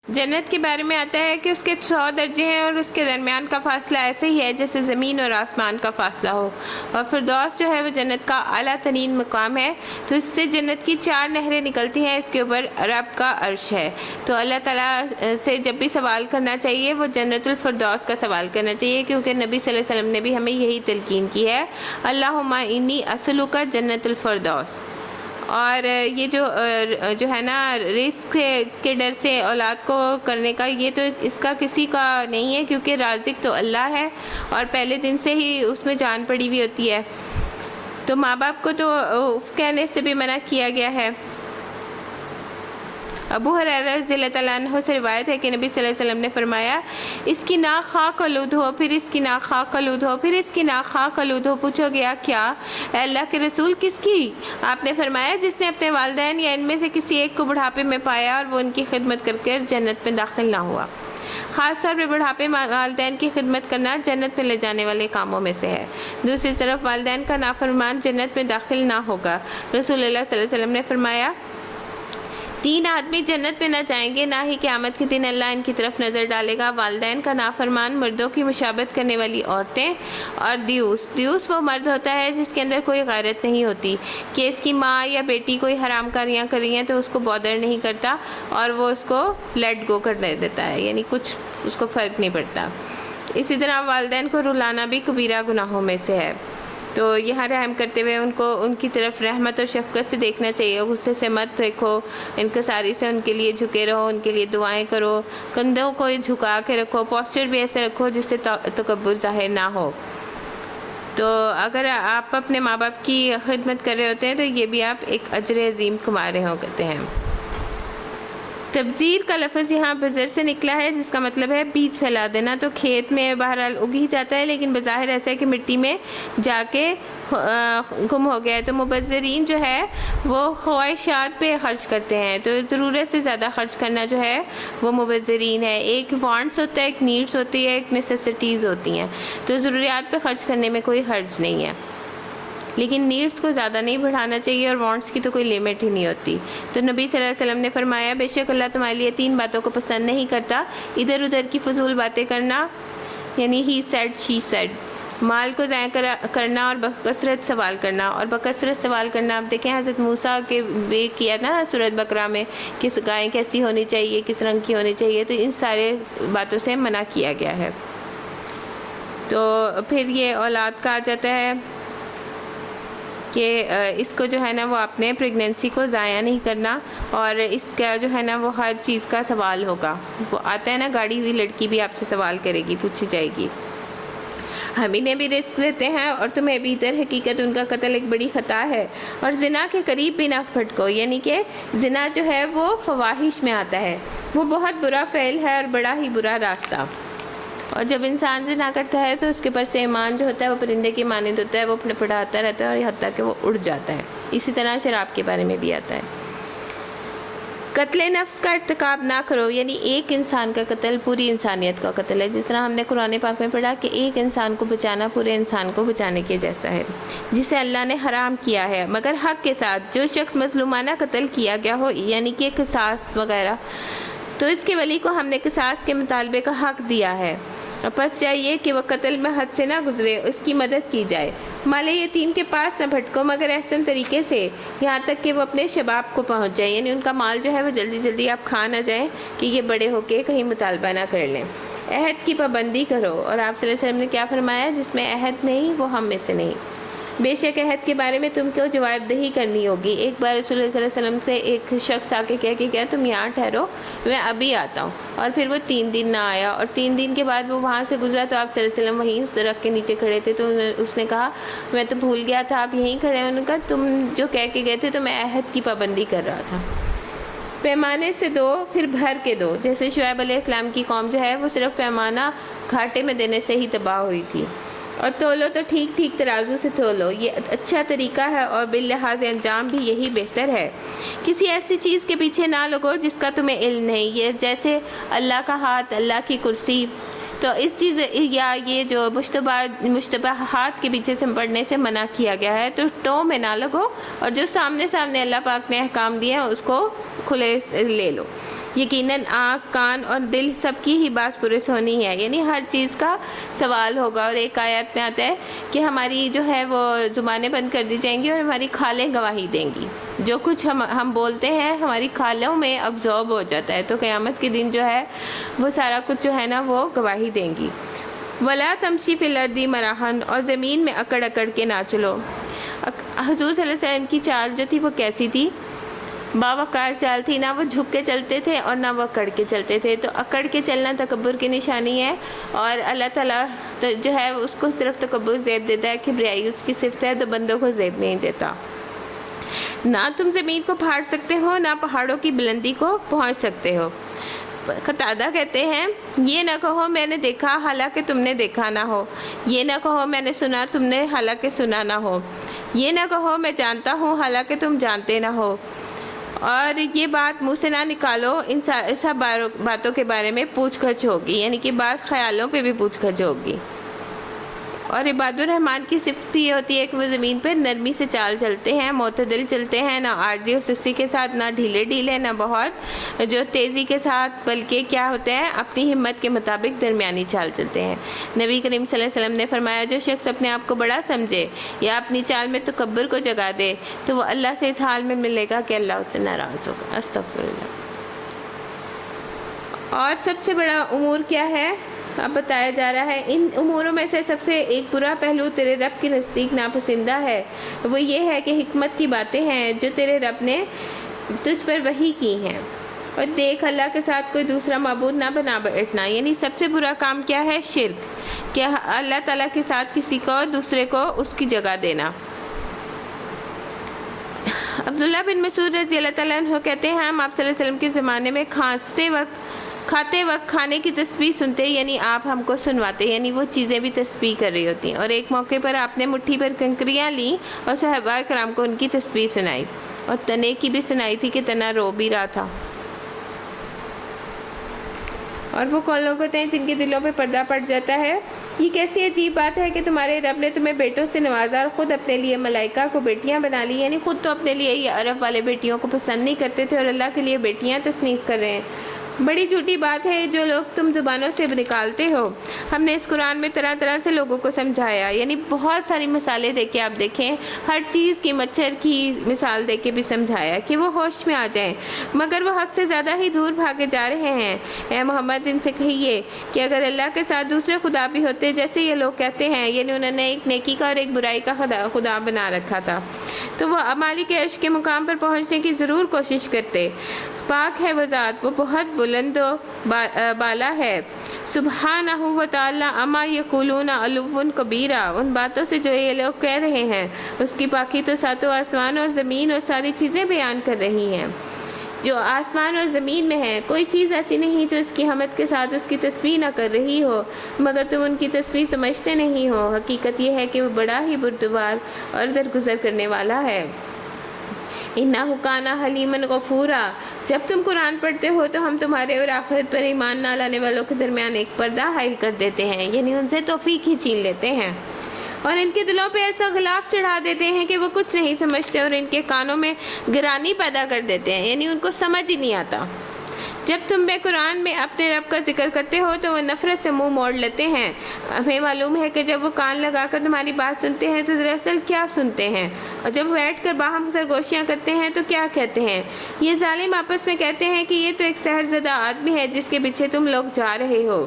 جنت کے بارے میں آتا ہے کہ اس کے 100 درجے ہیں اور اس کے درمیان کا فاصلہ ایسے ہی ہے جیسے زمین اور آسمان کا فاصلہ ہو، اور فردوس جو ہے وہ جنت کا اعلیٰ ترین مقام ہے، تو اس سے جنت کی 4 نہریں نکلتی ہیں، اس کے اوپر رب کا عرش ہے۔ تو اللہ تعالیٰ سے جب بھی سوال کرنا چاہیے وہ جنت الفردوس کا سوال کرنا چاہیے، کیونکہ نبی صلی اللہ علیہ وسلم نے بھی ہمیں یہی تلقین کی ہے، اللہم انی اسألک جنت الفردوس۔ اور یہ جو ہے نا رزق کے ڈر سے اولاد کو کرنے کا، یہ تو اس کا کسی کا نہیں ہے، کیونکہ رازق تو اللہ ہے اور پہلے دن سے ہی اس میں جان پڑی ہوئی ہوتی ہے۔ تو ماں باپ کو تو اف کہنے سے بھی منع کیا گیا ہے۔ ابو ہریرہ رضی اللہ تعالیٰ عنہ سے روایت ہے کہ نبی صلی اللہ علیہ وسلم نے فرمایا، اس کی ناک خاک آلود ہو، پھر اس کی ناک خاک آلود ہو، پھر اس کی ناک خاک آلود ہو۔ پوچھو گیا کیا اے اللہ کے رسول، کس کی؟ آپ نے فرمایا جس نے اپنے والدین یا ان میں سے کسی ایک کو بڑھاپے میں پایا اور وہ ان کی خدمت کر کے جنت میں داخل نہ ہوا۔ خاص طور پہ بڑھاپے والدین کی خدمت کرنا جنت میں لے جانے والے کاموں میں سے ہے۔ دوسری طرف والدین کا نافرمان جنت میں داخل نہ ہوگا۔ رسول اللہ صلی اللہ علیہ وسلم نے فرمایا، 3 آدمی جنت میں نہ جائیں گے، نہ ہی قیامت کے دن اللہ ان کی طرف نظر ڈالے گا، والدین کا نافرمان، مردوں کی مشابہت کرنے والی عورتیں، اور دیوس وہ مرد ہوتا ہے جس کے اندر کوئی غیرت نہیں ہوتی کہ اس کی ماں یا بیٹی کوئی حرام کاریاں کر رہی ہیں تو اس کو بادر نہیں کرتا اور وہ اس کو لیٹ گو کرنے دیتا ہے، یعنی کچھ اس کو فرق نہیں پڑتا۔ اسی طرح والدین کو رلانا بھی کبیرہ گناہوں میں سے ہے۔ تو یہاں رحم کرتے ہوئے ان کی طرف رحمت اور شفقت سے دیکھنا چاہیے، غصے سے مت دیکھو، انکساری سے ان کے لیے جھکے رہو، ان کے لیے دعائیں کرو، کندھوں کو جھکا کے رکھو، پوسچر بھی ایسے رکھو جس سے تکبر ظاہر نہ ہو۔ تو اگر آپ اپنے ماں باپ کی خدمت کر رہے ہوتے ہیں تو یہ بھی آپ ایک اجر عظیم کما رہے ہوتے ہیں۔ تبذیر کا لفظ یہاں بذر سے نکلا ہے، جس کا مطلب ہے بیج پھیلا دینا۔ تو کھیت میں بہرحال اگ ہی جاتا ہے، لیکن بظاہر ایسا ہے کہ مٹی میں جا کے گم ہو گیا ہے۔ تو مبذرین جو ہے وہ خواہشات پہ خرچ کرتے ہیں، تو ضرورت سے زیادہ خرچ کرنا جو ہے وہ مبذرین ہے۔ ایک وانٹس ہوتا ہے، ایک نیڈس ہوتی ہے، ایک نیسیسٹیز ہوتی ہیں۔ تو ضروریات پہ خرچ کرنے میں کوئی حرج نہیں ہے، لیکن نیڈس کو زیادہ نہیں بڑھانا چاہیے، اور وانٹس کی تو کوئی لیمٹ ہی نہیں ہوتی۔ تو نبی صلی اللہ علیہ وسلم نے فرمایا، بے شک اللہ تمہارے لیے 3 باتوں کو پسند نہیں کرتا، ادھر ادھر کی فضول باتیں کرنا، یعنی ہی سیڈ شی سیڈ، مال کو ضائع کرنا، اور بکثرت سوال کرنا۔ اور بکثرت سوال کرنا آپ دیکھیں حضرت موسیٰ کے بھی کیا نا سورۃ بقرہ میں، کس گائے کیسی ہونی چاہیے، کس رنگ کی ہونی چاہیے، تو ان سارے باتوں سے منع کیا گیا ہے۔ تو پھر یہ اولاد کا آ جاتا ہے کہ اس کو جو ہے نا وہ اپنے پریگننسی کو ضائع نہیں کرنا، اور اس کا جو ہے نا وہ ہر چیز کا سوال ہوگا۔ وہ آتا ہے نا گاڑی ہوئی لڑکی بھی آپ سے سوال کرے گی، پوچھی جائے گی، ہم انہیں بھی رزق دیتے ہیں اور تمہیں بھی، در حقیقت ان کا قتل ایک بڑی خطا ہے، اور زنا کے قریب بھی نہ پھٹکو، یعنی کہ زنا جو ہے وہ فواحش میں آتا ہے، وہ بہت برا فعل ہے اور بڑا ہی برا راستہ۔ اور جب انسان زنا کرتا ہے تو اس کے پر سے ایمان جو ہوتا ہے وہ پرندے کی مانند ہوتا ہے، وہ اپنے پڑھاتا رہتا ہے اور حتیٰ کہ وہ اڑ جاتا ہے۔ اسی طرح شراب کے بارے میں بھی آتا ہے، قتل نفس کا ارتکاب نہ کرو، یعنی ایک انسان کا قتل پوری انسانیت کا قتل ہے، جس طرح ہم نے قرآن پاک میں پڑھا کہ ایک انسان کو بچانا پورے انسان کو بچانے کے جیسا ہے، جسے اللہ نے حرام کیا ہے، مگر حق کے ساتھ۔ جو شخص مظلومانہ قتل کیا گیا ہو، یعنی کہ قصاص وغیرہ، تو اس کے ولی کو ہم نے قصاص کے مطالبے کا حق دیا ہے، پس چاہیے کہ وہ قتل میں حد سے نہ گزرے، اس کی مدد کی جائے۔ مال یتیم کے پاس نہ بھٹکو مگر احسن طریقے سے، یہاں تک کہ وہ اپنے شباب کو پہنچ جائے، یعنی ان کا مال جو ہے وہ جلدی جلدی آپ کھا نہ جائیں کہ یہ بڑے ہو کے کہیں مطالبہ نہ کر لیں۔ عہد کی پابندی کرو، اور آپ صلی اللہ علیہ وسلم نے کیا فرمایا، جس میں عہد نہیں وہ ہم میں سے نہیں۔ بے شک عہد کے بارے میں تم کو جواب دہی کرنی ہوگی۔ ایک بار رسول اللہ صلی اللہ علیہ وسلم سے ایک شخص آ کے کہہ کہ کیا تم یہاں ٹھہرو، میں ابھی آتا ہوں، اور پھر وہ 3 دن نہ آیا، اور 3 دن کے بعد وہ وہاں سے گزرا تو آپ صلی اللہ علیہ وسلم وہیں اس درخت کے نیچے کھڑے تھے، تو اس نے کہا میں تو بھول گیا تھا آپ یہیں کھڑے ہیں۔ انہوں نے کہا تم جو کہہ کے گئے تھے تو میں عہد کی پابندی کر رہا تھا۔ پیمانے سے دو پھر بھر کے دو، جیسے شعیب علیہ السلام کی قوم جو ہے وہ صرف پیمانہ گھاٹے میں دینے سے ہی تباہ ہوئی تھی۔ اور تولو تو ٹھیک ٹھیک ترازو سے تولو، یہ اچھا طریقہ ہے، اور باللحاظ انجام بھی یہی بہتر ہے۔ کسی ایسی چیز کے پیچھے نہ لگو جس کا تمہیں علم نہیں، یہ جیسے اللہ کا ہاتھ، اللہ کی کرسی، تو اس چیز یا یہ جو مشتبہات کے پیچھے سے پڑھنے سے منع کیا گیا ہے، تو ٹو میں نہ لگو، اور جو سامنے اللہ پاک نے احکام دیے ہیں اس کو کھلے سے لے لو۔ یقیناً آنکھ، کان اور دل سب کی ہی بات پرس ہونی ہے، یعنی ہر چیز کا سوال ہوگا۔ اور ایک آیت میں آتا ہے کہ ہماری جو ہے وہ زبانیں بند کر دی جائیں گی اور ہماری کھالیں گواہی دیں گی، جو کچھ ہم بولتے ہیں ہماری کھالوں میں ابزورب ہو جاتا ہے، تو قیامت کے دن جو ہے وہ سارا کچھ جو ہے نا وہ گواہی دیں گی۔ وَلَا تَمْشِ فِي الْأَرْضِ مَرَحًا، اور زمین میں اکڑ اکڑ کے نہ چلو۔ حضور صلی اللہ علیہ وسلم کی چال جو تھی وہ کیسی تھی؟ باوقار چال تھی، نہ وہ جھک کے چلتے تھے اور نہ وہ اکڑ کے چلتے تھے۔ تو اکڑ کے چلنا تکبر کی نشانی ہے، اور اللہ تعالیٰ جو ہے اس کو صرف تکبر زیب دیتا ہے، کبریائی اس کی صفت ہے، تو بندوں کو زیب نہیں دیتا۔ نہ تم زمین کو پھاڑ سکتے ہو، نہ پہاڑوں کی بلندی کو پہنچ سکتے ہو۔ قتادہ کہتے ہیں یہ نہ کہو میں نے دیکھا حالانکہ تم نے دیکھا نہ ہو، یہ نہ کہو میں نے سنا تم نے حالانکہ سنا نہ ہو، یہ نہ کہو میں جانتا ہوں حالانکہ تم جانتے نہ ہو، اور یہ بات منہ سے نہ نکالو، ان سب باتوں کے بارے میں پوچھ گچھ ہوگی، یعنی کہ بات خیالوں پہ بھی پوچھ گچھ ہوگی۔ اور عباد الرحمن کی صفت بھی یہ ہوتی ہے کہ وہ زمین پہ نرمی سے چال چلتے ہیں، معتدل چلتے ہیں، نہ عاجزی و سستی کے ساتھ، نہ ڈھیلے ڈھیلے، نہ بہت جو تیزی کے ساتھ، بلکہ کیا ہوتے ہیں اپنی ہمت کے مطابق درمیانی چال چلتے ہیں۔ نبی کریم صلی اللہ علیہ وسلم نے فرمایا جو شخص اپنے آپ کو بڑا سمجھے یا اپنی چال میں تکبر کو جگا دے تو وہ اللہ سے اس حال میں ملے گا کہ اللہ اس سے ناراض ہوگا۔ استغفر اللہ۔ اور سب سے بڑا امور کیا ہے اب بتایا جا رہا ہے؟ ان اموروں میں سے سب سے ایک برا پہلو تیرے رب کے نزدیک ناپسندہ ہے، وہ یہ ہے کہ حکمت کی باتیں ہیں جو تیرے رب نے تجھ پر وحی کی ہیں، اور دیکھ اللہ کے ساتھ کوئی دوسرا معبود نہ بنا بیٹھنا، یعنی سب سے برا کام کیا ہے؟ شرک، کہ اللہ تعالیٰ کے ساتھ کسی کو دوسرے کو اس کی جگہ دینا۔ عبداللہ بن مسعود رضی اللہ تعالیٰ عنہ کہتے ہیں ہم آپ صلی اللہ علیہ وسلم کے زمانے میں کھاتے وقت کھانے کی تسبیح سنتے، یعنی آپ ہم کو سنواتے، یعنی وہ چیزیں بھی تسبیح کر رہی ہوتی ہیں۔ اور ایک موقع پر آپ نے مٹھی پر کنکریاں لیں اور صحابہ کرام کو ان کی تسبیح سنائی، اور تنے کی بھی سنائی تھی کہ تنا رو بھی رہا تھا۔ اور وہ کون لوگ ہوتے ہیں جن کے دلوں پہ پردہ پڑ جاتا ہے؟ یہ کیسی عجیب بات ہے کہ تمہارے رب نے تمہیں بیٹوں سے نوازا اور خود اپنے لیے ملائکہ کو بیٹیاں بنا لی، یعنی خود تو اپنے لیے یہ عرب والے بیٹیوں کو پسند نہیں کرتے تھے اور اللہ کے لیے بیٹیاں تصنیف کر رہے ہیں۔ بڑی جھوٹی بات ہے جو لوگ تم زبانوں سے نکالتے ہو۔ ہم نے اس قرآن میں طرح طرح سے لوگوں کو سمجھایا، یعنی بہت ساری مثالیں دے کے آپ دیکھیں، ہر چیز کی مچھر کی مثال دے کے بھی سمجھایا کہ وہ ہوش میں آ جائیں، مگر وہ حق سے زیادہ ہی دور بھاگے جا رہے ہیں۔ اے محمد ان سے کہیے کہ اگر اللہ کے ساتھ دوسرے خدا بھی ہوتے جیسے یہ لوگ کہتے ہیں، یعنی انہوں نے ایک نیکی کا اور ایک برائی کا خدا بنا رکھا تھا، تو وہ مالک عرش کے مقام پر پہنچنے کی ضرور کوشش کرتے۔ پاک ہے وہ ذات، وہ بہت بلند و بالا ہے، سبحانہ و تعالی اما یقولون علوا کبیرہ، ان باتوں سے جو یہ لوگ کہہ رہے ہیں اس کی پاکی تو ساتوں آسمان اور زمین اور ساری چیزیں بیان کر رہی ہیں۔ جو آسمان اور زمین میں ہے کوئی چیز ایسی نہیں جو اس کی حمد کے ساتھ اس کی تسبیح نہ کر رہی ہو، مگر تم ان کی تسبیح سمجھتے نہیں ہو۔ حقیقت یہ ہے کہ وہ بڑا ہی بردبار اور درگزر کرنے والا ہے۔ اِنَّهُ كَانَ حَلِيمًا غَفُورًا، جب تم قرآن پڑھتے ہو تو ہم تمہارے اور آخرت پر ایمان نہ لانے والوں کے درمیان ایک پردہ حائل کر دیتے ہیں، یعنی ان سے توفیق ہی چھین لیتے ہیں، اور ان کے دلوں پہ ایسا غلاف چڑھا دیتے ہیں کہ وہ کچھ نہیں سمجھتے، اور ان کے کانوں میں گرانی پیدا کر دیتے ہیں، یعنی ان کو سمجھ ہی نہیں آتا۔ جب تم بے قرآن میں اپنے رب کا ذکر کرتے ہو تو وہ نفرت سے منہ موڑ لیتے ہیں۔ ہمیں معلوم ہے کہ جب وہ کان لگا کر تمہاری بات سنتے ہیں تو دراصل کیا سنتے ہیں، اور جب بیٹھ کر باہم سرگوشیاں کرتے ہیں تو کیا کہتے ہیں۔ یہ ظالم آپس میں کہتے ہیں کہ یہ تو ایک سحر زدہ آدمی ہے جس کے پیچھے تم لوگ جا رہے ہو۔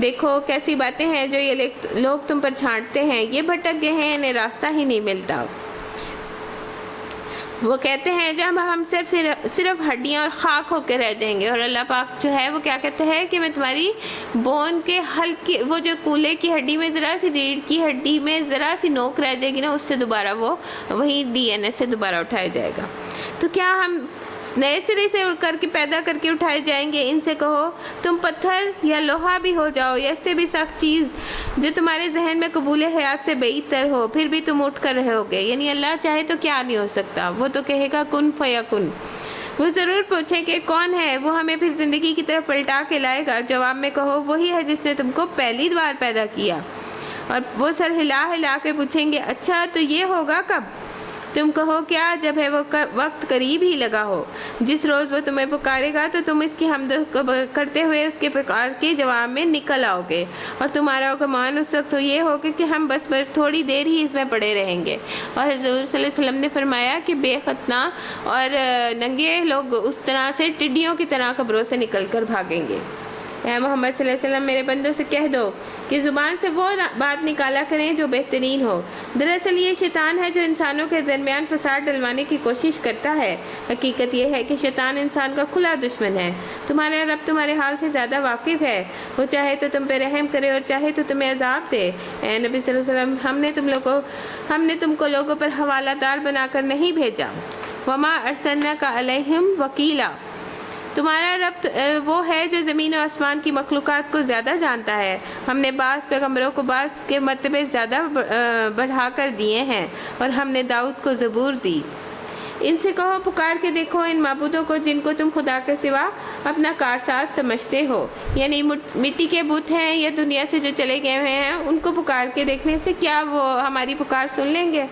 دیکھو کیسی باتیں ہیں جو یہ لوگ تم پر چھانٹتے ہیں، یہ بھٹک گئے ہیں، انہیں راستہ ہی نہیں ملتا۔ وہ کہتے ہیں جب ہم صرف ہڈیاں اور خاک ہو کے رہ جائیں گے، اور اللہ پاک جو ہے وہ کیا کہتے ہیں کہ میں تمہاری بون کے ہلکی، وہ جو کولے کی ہڈی میں ذرا سی، ریڑھ کی ہڈی میں ذرا سی نوک رہ جائے گی نا، اس سے دوبارہ وہ وہی ڈی این اے سے دوبارہ اٹھایا جائے گا۔ تو کیا ہم نئے سرے سے پیدا کر کے اٹھائے جائیں گے؟ ان سے کہو تم پتھر یا لوہا بھی ہو جاؤ یا اس سے بھی سخت چیز جو تمہارے ذہن میں قبول حیات سے بعید تر ہو، پھر بھی تم اٹھ کر رہو گے، یعنی اللہ چاہے تو کیا نہیں ہو سکتا، وہ تو کہے گا کن فیکن۔ وہ ضرور پوچھیں کہ کون ہے، وہ ہمیں پھر زندگی کی طرف پلٹا کے لائے گا، جواب میں کہو وہی ہے جس نے تم کو پہلی بار پیدا کیا۔ اور وہ سر ہلا ہلا کے پوچھیں گے اچھا تو یہ ہوگا کب؟ تم کہو کیا جب ہے وہ وقت قریب ہی لگا ہو، جس روز وہ تمہیں پکارے گا تو تم اس کی حمد کرتے ہوئے اس کے پکار کے جواب میں نکل آؤ گے، اور تمہارا گمان اس وقت یہ ہوگا کہ ہم بس تھوڑی دیر ہی اس میں پڑے رہیں گے۔ اور حضور صلی اللہ علیہ وسلم نے فرمایا کہ بے ختنہ اور ننگے لوگ اس طرح سے ٹڈیوں کی طرح قبروں سے نکل کر بھاگیں گے۔ اے محمد صلی اللہ علیہ وسلم میرے بندوں سے کہہ دو کہ زبان سے وہ بات نکالا کریں جو بہترین ہو۔ دراصل یہ شیطان ہے جو انسانوں کے درمیان فساد ڈلوانے کی کوشش کرتا ہے۔ حقیقت یہ ہے کہ شیطان انسان کا کھلا دشمن ہے۔ تمہارا رب تمہارے حال سے زیادہ واقف ہے، وہ چاہے تو تم پہ رحم کرے اور چاہے تو تمہیں عذاب دے۔ اے نبی صلی اللہ علیہ وسلم ہم نے تم کو لوگوں پر حوالہ دار بنا کر نہیں بھیجا۔ وما ارسلناک علیہم وکیلا، تمہارا رب وہ ہے جو زمین و آسمان کی مخلوقات کو زیادہ جانتا ہے۔ ہم نے بعض پیغمبروں کو بعض کے مرتبے زیادہ بڑھا کر دیے ہیں، اور ہم نے داؤد کو زبور دی۔ ان سے کہو پکار کے دیکھو ان معبودوں کو جن کو تم خدا کے سوا اپنا کارساز سمجھتے ہو، یعنی مٹی کے بت ہیں یا دنیا سے جو چلے گئے ہوئے ہیں، ان کو پکار کے دیکھنے سے کیا وہ ہماری پکار سن لیں گے؟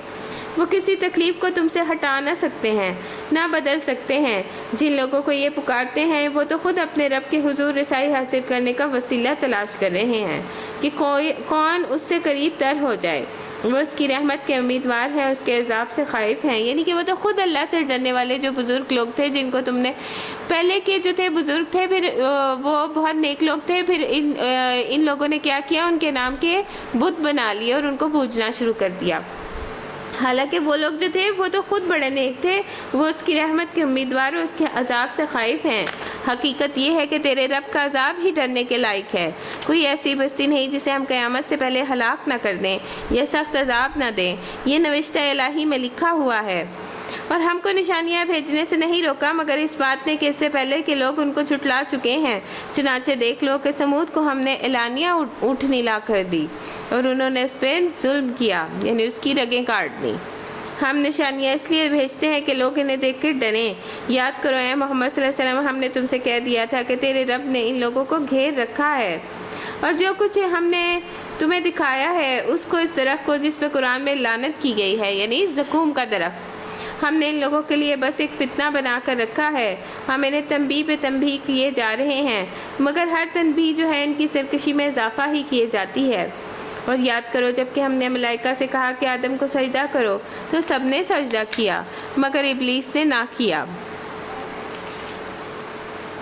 وہ کسی تکلیف کو تم سے ہٹا نہ سکتے ہیں، نہ بدل سکتے ہیں۔ جن لوگوں کو یہ پکارتے ہیں وہ تو خود اپنے رب کے حضور رسائی حاصل کرنے کا وسیلہ تلاش کر رہے ہیں کہ کون اس سے قریب تر ہو جائے۔ وہ اس کی رحمت کے امیدوار ہیں، اس کے عذاب سے خائف ہیں، یعنی کہ وہ تو خود اللہ سے ڈرنے والے جو بزرگ لوگ تھے جن کو تم نے پہلے کے جو تھے بزرگ تھے، پھر وہ بہت نیک لوگ تھے، پھر ان لوگوں نے کیا کیا، ان کے نام کے بت بنا لیے اور ان کو پوجنا شروع کر دیا۔ حالانکہ وہ لوگ جو تھے وہ تو خود بڑے نیک تھے، وہ اس کی رحمت کے امیدوار اور اس کے عذاب سے خائف ہیں۔ حقیقت یہ ہے کہ تیرے رب کا عذاب ہی ڈرنے کے لائق ہے۔ کوئی ایسی بستی نہیں جسے ہم قیامت سے پہلے ہلاک نہ کر دیں یا سخت عذاب نہ دیں، یہ نوشتہ الہی میں لکھا ہوا ہے۔ اور ہم کو نشانیاں بھیجنے سے نہیں روکا مگر اس بات نے کہ اس سے پہلے کہ لوگ ان کو جھٹلا چکے ہیں۔ چنانچہ دیکھ لو کہ سمود کو ہم نے اعلانیہ اونٹنی لا کر دی اور انہوں نے اس پہ ظلم کیا، یعنی اس کی رگیں کاٹ دیں۔ ہم نشانیاں اس لیے بھیجتے ہیں کہ لوگ انہیں دیکھ کر ڈریں۔ یاد کرو اے محمد صلی اللہ علیہ وسلم، ہم نے تم سے کہہ دیا تھا کہ تیرے رب نے ان لوگوں کو گھیر رکھا ہے، اور جو کچھ ہم نے تمہیں دکھایا ہے اس کو، اس درخت کو جس پہ قرآن میں لعنت کی گئی ہے، یعنی زقوم کا درخت، ہم نے ان لوگوں کے لیے بس ایک فتنہ بنا کر رکھا ہے۔ ہم انہیں تنبیہ پہ تنبیہ کیے جا رہے ہیں، مگر ہر تنبیہ جو ہے ان کی سرکشی میں اضافہ ہی کیے جاتی ہے۔ اور یاد کرو جب کہ ہم نے ملائکہ سے کہا کہ آدم کو سجدہ کرو تو سب نے سجدہ کیا مگر ابلیس نے نہ کیا۔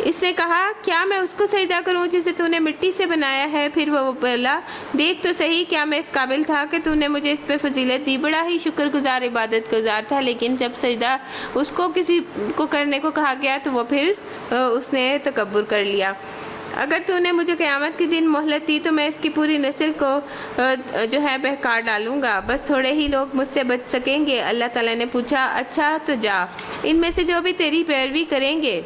اس نے کہا کیا میں اس کو سجدہ کروں جسے تو نے مٹی سے بنایا ہے؟ پھر وہ بولا دیکھ تو صحیح کیا میں اس قابل تھا کہ تو نے مجھے اس پہ فضیلت دی؟ بڑا ہی شکر گزار عبادت گزار تھا، لیکن جب سجدہ اس کو کسی کو کرنے کو کہا گیا تو وہ پھر اس نے تکبر کر لیا۔ اگر تو نے مجھے قیامت کے دن مہلت دی تو میں اس کی پوری نسل کو جو ہے بہکا ڈالوں گا، بس تھوڑے ہی لوگ مجھ سے بچ سکیں گے۔ اللہ تعالیٰ نے پوچھا اچھا تو جا، ان میں سے جو بھی تیری پیروی کریں گے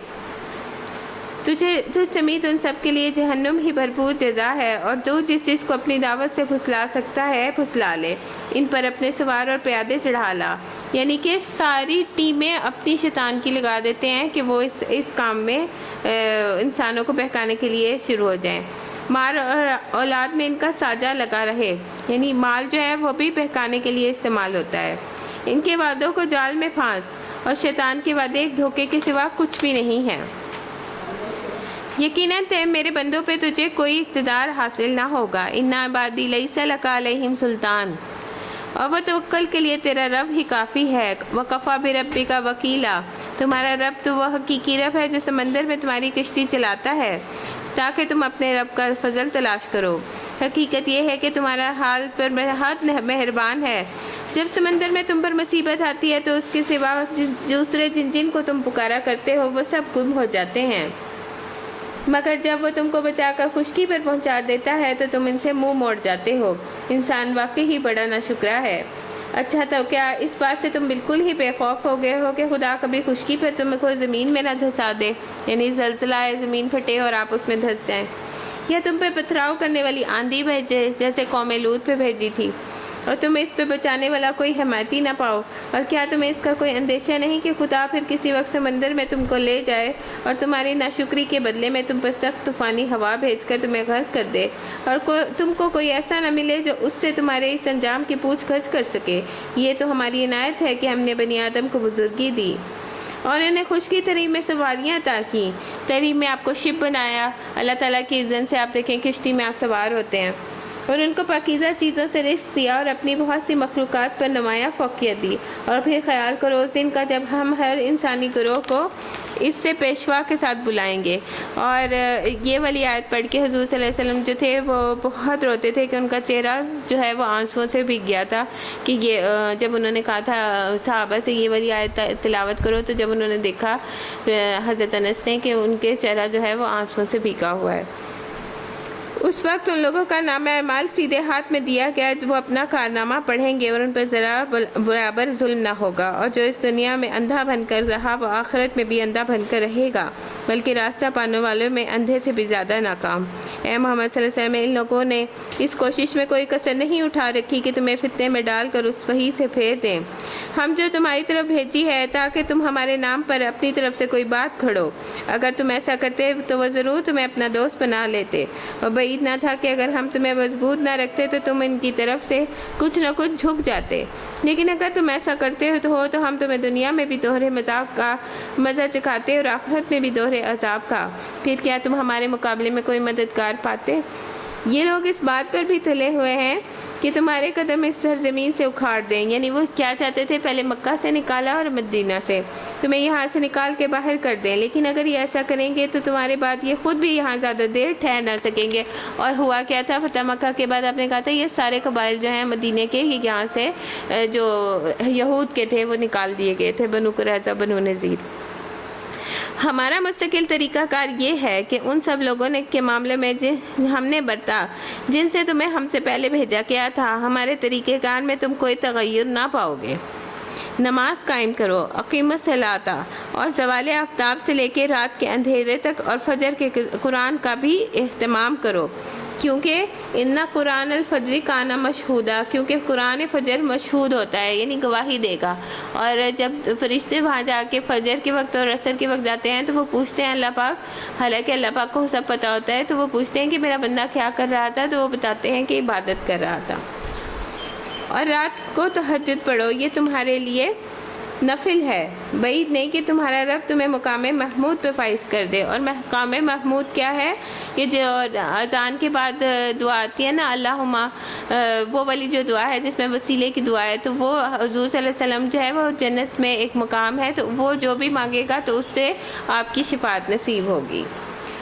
تجھ سمیت ان سب کے لیے جہنم ہی بھرپور جزا ہے، اور تو جس چیز کو اپنی دعوت سے پھسلا سکتا ہے پھسلا لے، ان پر اپنے سوار اور پیادے چڑھا لا۔ یعنی کہ ساری ٹیمیں اپنی شیطان کی لگا دیتے ہیں کہ وہ اس کام میں انسانوں کو بہکانے کے لیے شروع ہو جائیں۔ مال اور اولاد میں ان کا ساجہ لگا رہے، یعنی مال جو ہے وہ بھی بہکانے کے لیے استعمال ہوتا ہے۔ ان کے وعدوں کو جال میں پھانس، اور شیطان کے وعدے ایک دھوکے کے سوا کچھ بھی نہیں ہے۔ یقیناً میرے بندوں پہ تجھے کوئی اقتدار حاصل نہ ہوگا۔ اِنَّ عِبَادِی لَیْسَ لَکَ عَلَیْہِم سُلطان، اور وہ توکل کے لیے تیرا رب ہی کافی ہے۔ وَکَفَىٰ بِرَبِّکَ وَکِیلًا، تمہارا رب تو وہ حقیقی رب ہے جو سمندر میں تمہاری کشتی چلاتا ہے تاکہ تم اپنے رب کا فضل تلاش کرو۔ حقیقت یہ ہے کہ تمہارا حال پر بہت مہربان ہے۔ جب سمندر میں تم پر مصیبت آتی ہے تو اس کے سوا دوسرے جن کو تم پکارا کرتے ہو وہ سب گم ہو جاتے ہیں، مگر جب وہ تم کو بچا کر خشکی پر پہنچا دیتا ہے تو تم ان سے منہ موڑ جاتے ہو۔ انسان واقعی ہی بڑا ناشکرا ہے۔ اچھا تو کیا اس بات سے تم بالکل ہی بے خوف ہو گئے ہو کہ خدا کبھی خشکی پر تمہیں کوئی زمین میں نہ دھسا دے، یعنی زلزلہ ہے، زمین پھٹے اور آپ اس میں دھس جائیں، یا تم پہ پتھراؤ کرنے والی آندھی بھیجے جیسے قوم لوط پہ بھیجی تھی؟ اور تم اس پہ بچانے والا کوئی حمایتی نہ پاؤ؟ اور کیا تمہیں اس کا کوئی اندیشہ نہیں کہ خدا پھر کسی وقت سمندر میں تم کو لے جائے اور تمہاری ناشکری کے بدلے میں تم پر سخت طوفانی ہوا بھیج کر تمہیں غرق کر دے، اور تم کو کوئی ایسا نہ ملے جو اس سے تمہارے اس انجام کی پوچھ گچھ کر سکے؟ یہ تو ہماری عنایت ہے کہ ہم نے بنی آدم کو بزرگی دی اور انہیں خشکی ترین میں سواریاں عطا کیں، ترین میں آپ کو شپ بنایا۔ اللہ تعالیٰ کی اذن سے آپ دیکھیں کشتی میں آپ سوار ہوتے ہیں، اور ان کو پاکیزہ چیزوں سے رزق دیا اور اپنی بہت سی مخلوقات پر نمایاں فوقیت دی۔ اور پھر خیال کرو اس دن کا جب ہم ہر انسانی گروہ کو اس سے پیشوا کے ساتھ بلائیں گے۔ اور یہ والی آیت پڑھ کے حضور صلی اللہ علیہ وسلم جو تھے وہ بہت روتے تھے کہ ان کا چہرہ جو ہے وہ آنسوؤں سے بھیگ گیا تھا، کہ یہ جب انہوں نے کہا تھا صحابہ سے یہ والی آیت تلاوت کرو، تو جب انہوں نے دیکھا حضرت انس نے کہ ان کے چہرہ جو ہے وہ آنسوؤں سے بھیگا ہوا ہے، اس وقت ان لوگوں کا نامہ اعمال سیدھے ہاتھ میں دیا گیا، وہ اپنا کارنامہ پڑھیں گے اور ان پر ذرا برابر ظلم نہ ہوگا، اور جو اس دنیا میں اندھا بن کر رہا وہ آخرت میں بھی اندھا بن کر رہے گا، بلکہ راستہ پانے والوں میں اندھے سے بھی زیادہ ناکام۔ اے محمد صلی اللہ علیہ وسلم، ان لوگوں نے اس کوشش میں کوئی کسر نہیں اٹھا رکھی کہ تمہیں فتنے میں ڈال کر اس وحی سے پھیر دیں ہم جو تمہاری طرف بھیجی ہے، تاکہ تم ہمارے نام پر اپنی طرف سے کوئی بات کھڑو۔ اگر تم ایسا کرتے تو وہ ضرور تمہیں اپنا دوست بنا لیتے، اور بعید نہ تھا کہ اگر ہم تمہیں مضبوط نہ رکھتے تو تم ان کی طرف سے کچھ نہ کچھ جھک جاتے، لیکن اگر تم ایسا کرتے ہو تو ہم تمہیں دنیا میں بھی دوہرے مذاق کا مزہ چکھاتے اور آخرت میں بھی دوہرے عذاب کا۔ پھر کیا تم ہمارے مقابلے میں کوئی مددگار پاتے؟ یہ لوگ اس بات پر بھی تلے ہوئے ہیں کہ تمہارے قدم اس سرزمین سے اکھاڑ دیں، یعنی وہ کیا چاہتے تھے، پہلے مکہ سے نکالا اور مدینہ سے تمہیں یہاں سے نکال کے باہر کر دیں، لیکن اگر یہ ایسا کریں گے تو تمہارے بعد یہ خود بھی یہاں زیادہ دیر ٹھہر نہ سکیں گے۔ اور ہوا کیا تھا، فتح مکہ کے بعد آپ نے کہا تھا یہ سارے قبائل جو ہیں مدینے کے ہی یہاں سے جو یہود کے تھے وہ نکال دیے گئے تھے، بنو قریظہ، بنو نذیر۔ ہمارا مستقل طریقہ کار یہ ہے کہ ان سب لوگوں کے معاملے میں ہم نے برتا جن سے تمہیں ہم سے پہلے بھیجا گیا تھا، ہمارے طریقہ کار میں تم کوئی تغیر نہ پاؤ گے۔ نماز قائم کرو، اقیم الصلاۃ، اور زوال آفتاب سے لے کے رات کے اندھیرے تک، اور فجر کے قرآن کا بھی اہتمام کرو، کیونکہ ان قرآن الفجر کان مشہودا، کیونکہ قرآن فجر مشہود ہوتا ہے، یعنی گواہی دے گا۔ اور جب فرشتے وہاں جا کے فجر کے وقت اور عصر کے وقت جاتے ہیں تو وہ پوچھتے ہیں اللہ پاک، حالانکہ اللہ پاک کو سب پتہ ہوتا ہے، تو وہ پوچھتے ہیں کہ میرا بندہ کیا کر رہا تھا، تو وہ بتاتے ہیں کہ عبادت کر رہا تھا۔ اور رات کو تہجد پڑھو، یہ تمہارے لیے نفل ہے، بعید نہیں کہ تمہارا رب تمہیں مقام محمود پہ فائز کر دے۔ اور مقام محمود کیا ہے؟ یہ جو اذان کے بعد دعا آتی ہے نا، اللہم، وہ والی جو دعا ہے جس میں وسیلے کی دعا ہے، تو وہ حضور صلی اللہ علیہ وسلم جو ہے وہ جنت میں ایک مقام ہے، تو وہ جو بھی مانگے گا تو اس سے آپ کی شفاعت نصیب ہوگی۔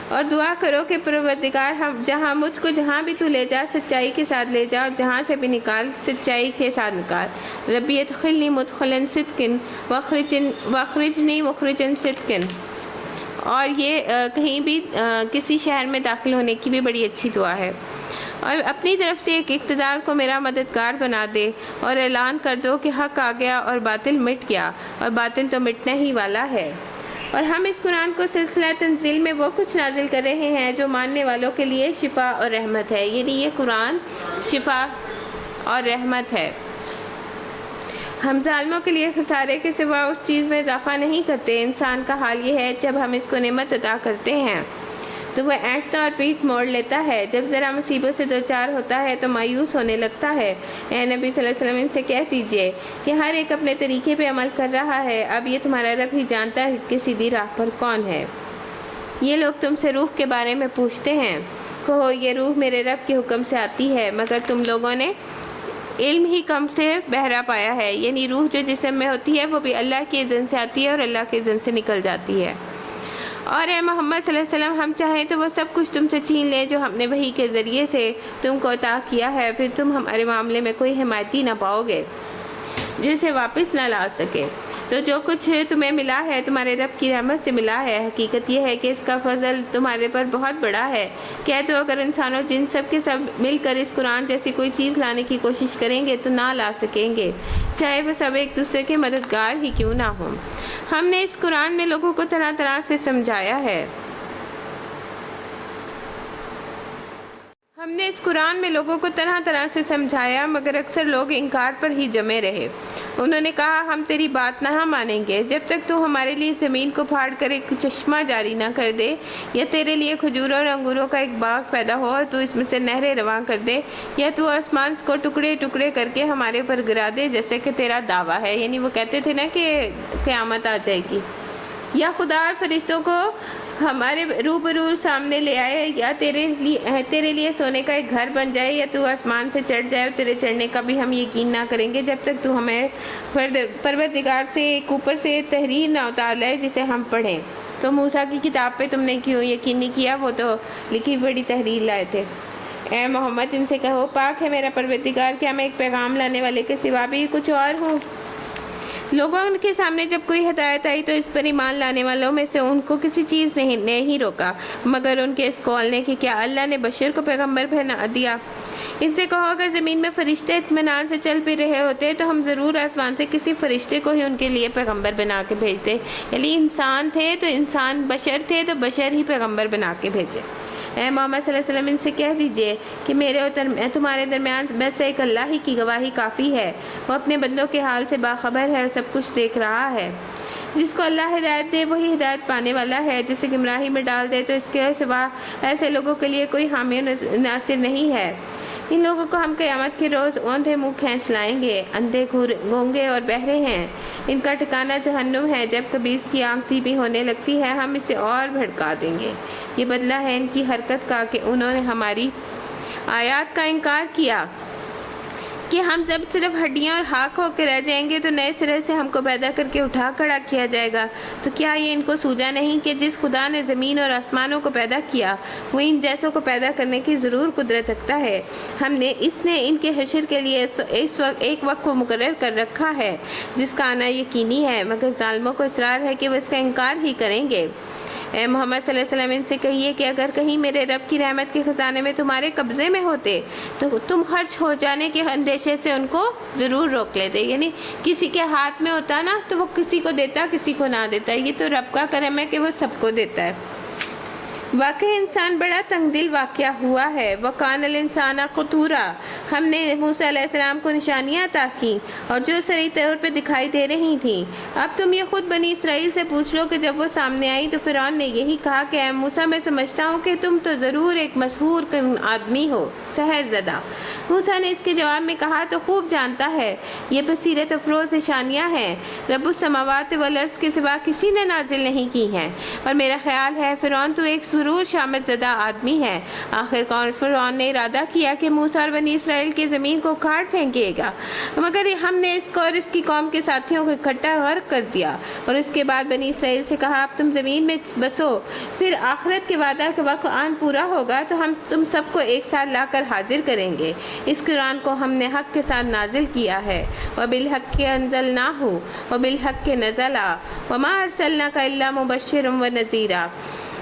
اور دعا کرو کہ پروردگار جہاں مجھ کو جہاں بھی تو لے جا سچائی کے ساتھ لے جا، اور جہاں سے بھی نکال سچائی کے ساتھ نکال۔ ربی ادخلنی مدخلا صدق واخرجنی مخرجا صدق۔ اور یہ کہیں بھی کسی شہر میں داخل ہونے کی بھی بڑی اچھی دعا ہے۔ اور اپنی طرف سے ایک اقتدار کو میرا مددگار بنا دے، اور اعلان کر دو کہ حق آ گیا اور باطل مٹ گیا، اور باطل تو مٹنے ہی والا ہے۔ اور ہم اس قرآن کو سلسلہ تنزیل میں وہ کچھ نازل کر رہے ہیں جو ماننے والوں کے لیے شفا اور رحمت ہے، یعنی یہ قرآن شفا اور رحمت ہے۔ ہم ظالموں کے لیے خسارے کے سوا اس چیز میں اضافہ نہیں کرتے۔ انسان کا حال یہ ہے جب ہم اس کو نعمت عطا کرتے ہیں تو وہ اینٹتا اور پیٹھ موڑ لیتا ہے، جب ذرا مصیبت سے دوچار ہوتا ہے تو مایوس ہونے لگتا ہے۔ اے نبی صلی اللہ علیہ وسلم، ان سے کہہ دیجئے کہ ہر ایک اپنے طریقے پہ عمل کر رہا ہے، اب یہ تمہارا رب ہی جانتا ہے کہ سیدھی راہ پر کون ہے۔ یہ لوگ تم سے روح کے بارے میں پوچھتے ہیں، کہو یہ روح میرے رب کے حکم سے آتی ہے، مگر تم لوگوں نے علم ہی کم سے بہرا پایا ہے، یعنی روح جو جسم میں ہوتی ہے وہ بھی اللہ کے اذن سے آتی ہے اور اللہ کے اذن سے نکل جاتی ہے۔ اور اے محمد صلی اللہ علیہ وسلم، ہم چاہیں تو وہ سب کچھ تم سے چھین لیں جو ہم نے وحی کے ذریعے سے تم کو عطا کیا ہے، پھر تم ہمارے معاملے میں کوئی حمایتی نہ پاؤ گے جسے واپس نہ لا سکے۔ تو جو کچھ تمہیں ملا ہے تمہارے رب کی رحمت سے ملا ہے، حقیقت یہ ہے کہ اس کا فضل تمہارے پر بہت بڑا ہے۔ کہہ تو اگر انسان و جن سب کے سب مل کر اس قرآن جیسی کوئی چیز لانے کی کوشش کریں گے تو نہ لا سکیں گے، چاہے وہ سب ایک دوسرے کے مددگار ہی کیوں نہ ہوں۔ ہم نے اس قرآن میں لوگوں کو طرح طرح سے سمجھایا ہے۔ ہم نے اس قرآن میں لوگوں کو طرح طرح سے سمجھایا مگر اکثر لوگ انکار پر ہی جمے رہے۔ انہوں نے کہا ہم تیری بات نہ مانیں گے جب تک تو ہمارے لیے زمین کو پھاڑ کر ایک چشمہ جاری نہ کر دے، یا تیرے لیے کھجوروں اور انگوروں کا ایک باغ پیدا ہو اور تو اس میں سے نہریں رواں کر دے، یا تو آسمان کو ٹکڑے ٹکڑے کر کے ہمارے اوپر گرا دے جیسے کہ تیرا دعویٰ ہے۔ یعنی وہ کہتے تھے نا کہ قیامت آ جائے گی، یا خدا اور فرشتوں کو ہمارے روبرو سامنے لے آئے، یا تیرے لیے سونے کا ایک گھر بن جائے، یا تو آسمان سے چڑھ جائے اور تیرے چڑھنے کا بھی ہم یقین نہ کریں گے جب تک تو ہمیں پروردگار سے ایک اوپر سے تحریر نہ اتار لائے جسے ہم پڑھیں۔ تو موسیٰ کی کتاب پہ تم نے کیوں یقین نہیں کیا؟ وہ تو لکھی بڑی تحریر لائے تھے۔ اے محمد ان سے کہو پاک ہے میرا پروردگار، کیا میں ایک پیغام لانے والے کے سوا بھی کچھ اور ہوں؟ لوگوں کے سامنے جب کوئی ہدایت آئی تو اس پر ایمان لانے والوں میں سے ان کو کسی چیز نے نہیں روکا مگر ان کے اس قول نے کہ کیا اللہ نے بشر کو پیغمبر بنا دیا۔ ان سے کہو اگر زمین میں فرشتے اطمینان سے چل پھر رہے ہوتے تو ہم ضرور آسمان سے کسی فرشتے کو ہی ان کے لیے پیغمبر بنا کے بھیجتے، یعنی انسان تھے تو انسان، بشر تھے تو بشر ہی پیغمبر بنا کے بھیجے۔ اے محمد صلی اللہ علیہ وسلم ان سے کہہ دیجئے کہ میرے اور تمہارے درمیان بس ایک اللہ ہی کی گواہی کافی ہے، وہ اپنے بندوں کے حال سے باخبر ہے اور سب کچھ دیکھ رہا ہے۔ جس کو اللہ ہدایت دے وہی ہدایت پانے والا ہے، جسے گمراہی میں ڈال دے تو اس کے سوا ایسے لوگوں کے لیے کوئی حامی و ناصر نہیں ہے۔ ان لوگوں کو ہم قیامت کے روز اوندھے منہ کھینچ لائیں گے، اندھے گونگے اور بہرے ہیں، ان کا ٹھکانہ جہنم ہے، جب کبھی اس کی آنکھ دھیمی ہونے لگتی ہے ہم اسے اور بھڑکا دیں گے۔ یہ بدلہ ہے ان کی حرکت کا کہ انہوں نے ہماری آیات کا انکار کیا کہ ہم سب صرف ہڈیاں اور خاک ہو کے رہ جائیں گے تو نئے سرے سے ہم کو پیدا کر کے اٹھا کھڑا کیا جائے گا۔ تو کیا یہ ان کو سوجا نہیں کہ جس خدا نے زمین اور آسمانوں کو پیدا کیا وہ ان جیسوں کو پیدا کرنے کی ضرور قدرت رکھتا ہے۔ اس نے ان کے حشر کے لیے ایک وقت کو مقرر کر رکھا ہے جس کا آنا یقینی ہے، مگر ظالموں کو اصرار ہے کہ وہ اس کا انکار ہی کریں گے۔ اے محمد صلی اللہ علیہ وسلم ان سے کہیے کہ اگر کہیں میرے رب کی رحمت کے خزانے میں تمہارے قبضے میں ہوتے تو تم خرچ ہو جانے کے اندیشے سے ان کو ضرور روک لیتے، یعنی کسی کے ہاتھ میں ہوتا نا تو وہ کسی کو دیتا کسی کو نہ دیتا، یہ تو رب کا کرم ہے کہ وہ سب کو دیتا ہے۔ واقعی انسان بڑا تنگ دل واقعہ ہوا ہے۔ وَقَانَ الْإِنسَانَ قُتُورًا، ہم نے موسیٰ علیہ السلام کو نشانیاں عطا کیں اور جو صریح طور پہ دکھائی دے رہی تھیں۔ اب تم یہ خود بنی اسرائیل سے پوچھ لو کہ جب وہ سامنے آئی تو فرعون نے یہی کہا کہ اے موسیٰ میں سمجھتا ہوں کہ تم تو ضرور ایک مسحور آدمی ہو، سحر زدہ۔ موسیٰ نے اس کے جواب میں کہا تو خوب جانتا ہے یہ بصیرت افروز نشانیاں ہیں، رب السماوات والارض کے سوا کسی نے نازل نہیں کی ہیں، اور میرا خیال ہے فرعون تو ایک ضرور شامت زدہ آدمی ہے۔ آخر کار فرعون نے ارادہ کیا کہ موسیٰ اور بنی اسرائیل کی زمین کو اکھاڑ پھینکے گا، مگر ہم نے اس کو اور اس کی قوم کے ساتھیوں کو اکٹھا غرق کر دیا، اور اس کے بعد بنی اسرائیل سے کہا اب تم زمین میں بسو، پھر آخرت کے وعدہ کے وقت آن پورا ہوگا تو ہم تم سب کو ایک ساتھ لا کر حاضر کریں گے۔ اس قرآن کو ہم نے حق کے ساتھ نازل کیا ہے، وَبِالْحَقِّ أَنزَلْنَاهُ وَبِالْحَقِّ نَزَلَ وَمَا أَرْسَلْنَاكَ إِلَّا مُبَشِّرًا وَنَذِيرًا،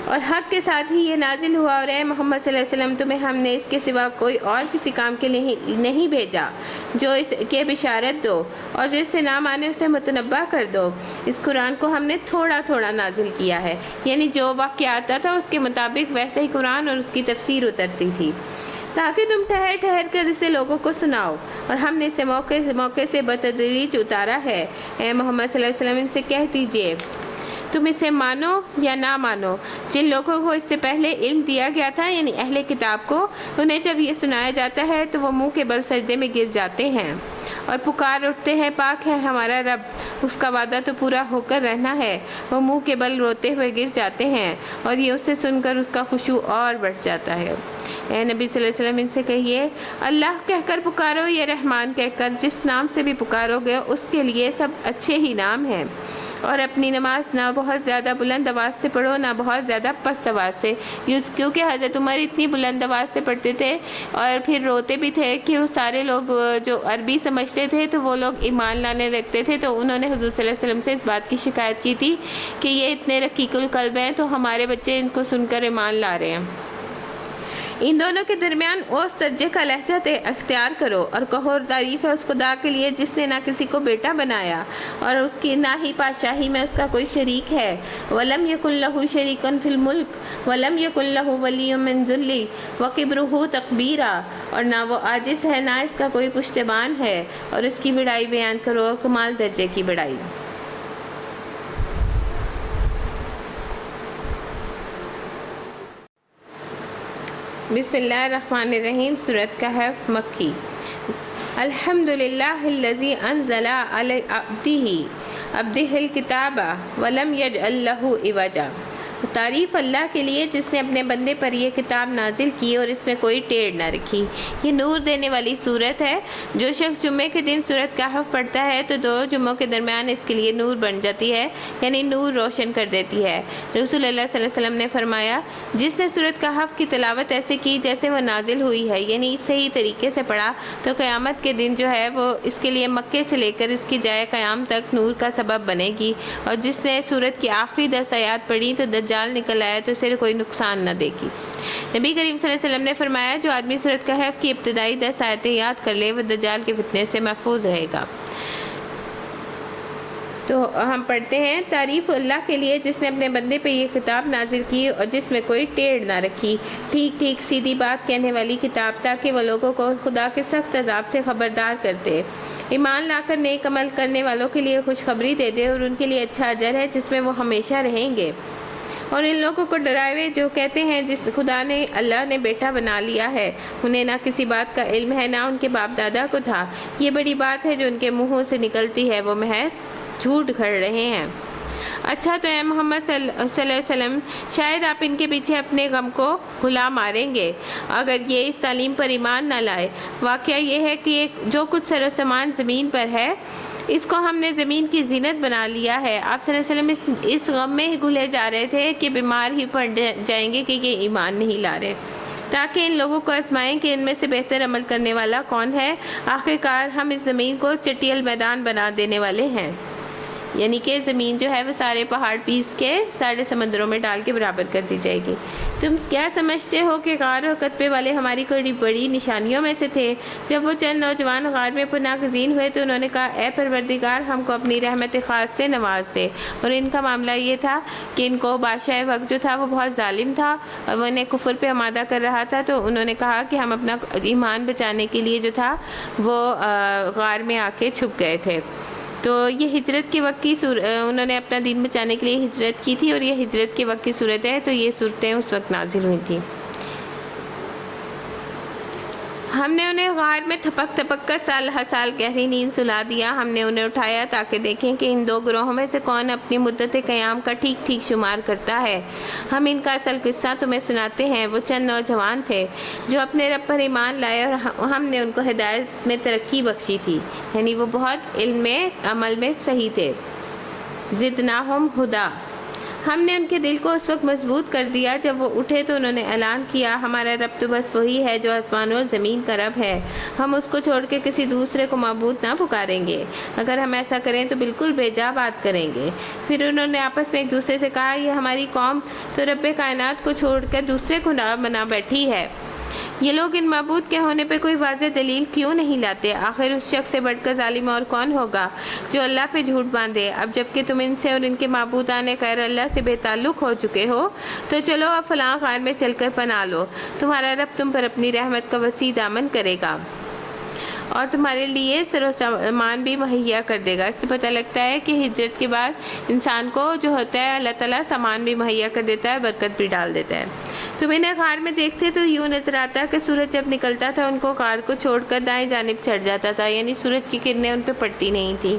اور حق کے ساتھ ہی یہ نازل ہوا، اور اے محمد صلی اللہ علیہ وسلم تمہیں ہم نے اس کے سوا کوئی اور کسی کام کے لیے نہیں بھیجا جو اس کے بشارت دو اور جس سے نہ مانے اسے متنبہ کر دو۔ اس قرآن کو ہم نے تھوڑا تھوڑا نازل کیا ہے، یعنی جو واقعہ آتا تھا اس کے مطابق ویسے ہی قرآن اور اس کی تفسیر اترتی تھی تاکہ تم ٹھہر ٹھہر کر اسے لوگوں کو سناؤ، اور ہم نے اسے موقع سے بتدریج اتارا ہے۔ اے محمد صلی اللہ علیہ وسلم ان سے کہہ دیجئے تم اسے مانو یا نہ مانو، جن لوگوں کو اس سے پہلے علم دیا گیا تھا یعنی اہل کتاب کو، انہیں جب یہ سنایا جاتا ہے تو وہ منہ کے بل سجدے میں گر جاتے ہیں اور پکار اٹھتے ہیں پاک ہے ہمارا رب، اس کا وعدہ تو پورا ہو کر رہنا ہے۔ وہ منہ کے بل روتے ہوئے گر جاتے ہیں اور یہ اسے سن کر اس کا خشوع اور بڑھ جاتا ہے۔ اے نبی صلی اللہ علیہ وسلم ان سے کہیے اللہ کہہ کر پکارو یا رحمان کہہ کر، جس نام سے بھی پکارو گے اس کے لیے سب اچھے ہی نام ہیں، اور اپنی نماز نہ بہت زیادہ بلند آواز سے پڑھو نہ بہت زیادہ پست آواز سے، کیونکہ حضرت عمر اتنی بلند آواز سے پڑھتے تھے اور پھر روتے بھی تھے کہ وہ سارے لوگ جو عربی سمجھتے تھے تو وہ لوگ ایمان لانے لگتے تھے، تو انہوں نے حضور صلی اللہ علیہ وسلم سے اس بات کی شکایت کی تھی کہ یہ اتنے رقیق القلب ہیں تو ہمارے بچے ان کو سن کر ایمان لا رہے ہیں۔ ان دونوں کے درمیان اوس درجے کا لہجہ اختیار کرو اور کہو اور تعریف ہے اس خدا کے لیے جس نے نہ کسی کو بیٹا بنایا اور اس کی نہ ہی بادشاہی میں اس کا کوئی شریک ہے۔ وَلَمْ يَكُنْ لَهُ شَرِيكٌ فِي الْمُلْكِ وَلَمْ يَكُنْ لَهُ وَلِيٌّ مِّنْ ذُلِّ وَكِبْرُهُ تَكْبِيرًا، اور نہ وہ عاجز ہے نہ اس کا کوئی پشتبان ہے، اور اس کی بڑائی بیان کرو، کمال درجے کی بڑائی۔ بسم اللہ الرحمن الرحیم۔ سورۃ کہف مکی۔ الحمدللہ الذی انزل علی عبدہ الکتاب ولم یجعل لہ عوجا، تعریف اللہ کے لیے جس نے اپنے بندے پر یہ کتاب نازل کی اور اس میں کوئی ٹیڑھ نہ رکھی۔ یہ نور دینے والی صورت ہے۔ جو شخص جمعے کے دن سورۃ کہف پڑھتا ہے تو 2 جمعوں کے درمیان اس کے لیے نور بن جاتی ہے، یعنی نور روشن کر دیتی ہے۔ رسول اللہ صلی اللہ علیہ وسلم نے فرمایا، جس نے سورۃ کہف کی تلاوت ایسے کی جیسے وہ نازل ہوئی ہے، یعنی صحیح طریقے سے پڑھا، تو قیامت کے دن جو ہے وہ اس کے لیے مکے سے لے کر اس کی جائے قیام تک نور کا سبب بنے گی، اور جس نے سورت کی آخری 10 آیات پڑھی تو دجال نکل آیا تو اسے کوئی نقصان نہ دے گی۔ نبی کریم صلی اللہ علیہ وسلم نے فرمایا، جو آدمی سورۃ کہف کی ابتدائی 10 آیتیں یاد کر لے وہ دجال کے فتنے سے محفوظ رہے گا۔ تو ہم پڑھتے ہیں، تعریف اللہ کے لیے جس نے اپنے بندے پہ یہ کتاب نازل کی اور جس میں کوئی ٹیڑھ نہ رکھی، ٹھیک ٹھیک سیدھی بات کہنے والی کتاب، تاکہ وہ لوگوں کو خدا کے سخت عذاب سے خبردار کرتے، ایمان لا کر نیک عمل کرنے والوں کے لیے خوشخبری دے دے، اور ان کے لیے اچھا اجر ہے جس میں وہ ہمیشہ رہیں گے، اور ان لوگوں کو ڈرائے جو کہتے ہیں جس خدا نے اللہ نے بیٹا بنا لیا ہے، انہیں نہ کسی بات کا علم ہے نہ ان کے باپ دادا کو تھا، یہ بڑی بات ہے جو ان کے منہوں سے نکلتی ہے، وہ محض جھوٹ گھڑ رہے ہیں۔ اچھا تو اے محمد صلی اللہ علیہ وسلم، شاید آپ ان کے پیچھے اپنے غم کو بھلا ماریں گے اگر یہ اس تعلیم پر ایمان نہ لائے۔ واقعہ یہ ہے کہ جو کچھ سر و سامان زمین پر ہے اس کو ہم نے زمین کی زینت بنا لیا ہے۔ آپ صلی اللہ علیہ وسلم اس غم میں گھلے جا رہے تھے کہ بیمار ہی پڑ جائیں گے کہ یہ ایمان نہیں لا رہے، تاکہ ان لوگوں کو آزمائیں کہ ان میں سے بہتر عمل کرنے والا کون ہے۔ آخرکار ہم اس زمین کو چٹیل میدان بنا دینے والے ہیں، یعنی کہ زمین جو ہے وہ سارے پہاڑ پیس کے سارے سمندروں میں ڈال کے برابر کر دی جائے گی۔ تم کیا سمجھتے ہو کہ غار اور قطبے والے ہماری کوئی بڑی نشانیوں میں سے تھے؟ جب وہ چند نوجوان غار میں پناہ گزین ہوئے تو انہوں نے کہا، اے پروردگار، ہم کو اپنی رحمت خاص سے نواز دے۔ اور ان کا معاملہ یہ تھا کہ ان کو بادشاہ وقت جو تھا وہ بہت ظالم تھا اور وہ انہیں کفر پہ آمادہ کر رہا تھا، تو انہوں نے کہا کہ ہم اپنا ایمان بچانے کے لیے جو تھا وہ غار میں آ کے چھپ گئے تھے۔ تو یہ ہجرت کے وقت کی انہوں نے اپنا دین بچانے کے لیے ہجرت کی تھی، اور یہ ہجرت کے وقت کی صورت ہے، تو یہ صورتیں اس وقت نازل ہوئی تھیں۔ ہم نے انہیں غار میں تھپک تھپک کر سال ہر سال گہری نیند سلا دیا۔ ہم نے انہیں اٹھایا تاکہ دیکھیں کہ ان 2 گروہوں میں سے کون اپنی مدت قیام کا ٹھیک ٹھیک شمار کرتا ہے۔ ہم ان کا اصل قصہ تمہیں سناتے ہیں۔ وہ چند نوجوان تھے جو اپنے رب پر ایمان لائے، اور ہم نے ان کو ہدایت میں ترقی بخشی تھی، یعنی وہ بہت علم میں عمل میں صحیح تھے۔ زدناہم ہدا، ہم نے ان کے دل کو اس وقت مضبوط کر دیا جب وہ اٹھے تو انہوں نے اعلان کیا، ہمارا رب تو بس وہی ہے جو آسمان اور زمین کا رب ہے، ہم اس کو چھوڑ کے کسی دوسرے کو معبود نہ پکاریں گے، اگر ہم ایسا کریں تو بالکل بے جا بات کریں گے۔ پھر انہوں نے آپس میں ایک دوسرے سے کہا، یہ ہماری قوم تو رب کائنات کو چھوڑ کر دوسرے کو بنا بیٹھی ہے، یہ لوگ ان معبود کے ہونے پہ کوئی واضح دلیل کیوں نہیں لاتے؟ آخر اس شخص سے بڑھ کر ظالم اور کون ہوگا جو اللہ پہ جھوٹ باندھے؟ اب جبکہ تم ان سے اور ان کے معبودان غیر اللہ سے بے تعلق ہو چکے ہو تو چلو اب فلاں غار میں چل کر پناہ لو، تمہارا رب تم پر اپنی رحمت کا وسیع دامن کرے گا اور تمہارے لیے سر و سامان بھی مہیا کر دے گا۔ اس سے پتہ لگتا ہے کہ ہجرت کے بعد انسان کو جو ہوتا ہے اللہ تعالیٰ سامان بھی مہیا کر دیتا ہے، برکت بھی ڈال دیتا ہے۔ تم انہیں غار میں دیکھتے تو یوں نظر آتا کہ سورج جب نکلتا تھا ان کو غار کو چھوڑ کر دائیں جانب چڑھ جاتا تھا، یعنی سورج کی کرنیں ان پہ پڑتی نہیں تھی،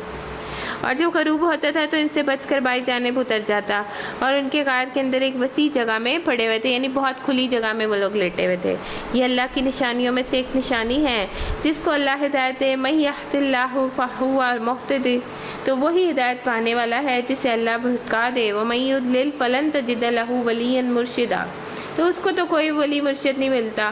اور جب غروب ہوتا تھا تو ان سے بچ کر بائیں جانب اتر جاتا، اور ان کے غار کے اندر ایک وسیع جگہ میں پڑے ہوئے تھے، یعنی بہت کھلی جگہ میں وہ لوگ لیٹے ہوئے تھے۔ یہ اللہ کی نشانیوں میں سے ایک نشانی ہے، جس کو اللہ ہدایت دے، من یہد اللہ فہو المہتدی، تو وہی ہدایت پانے والا ہے جسے اللہ بھٹکا دے، ومن یضلل فلن تجد لہ ولیا مرشدا، تو اس کو تو کوئی ولی مرشد نہیں ملتا۔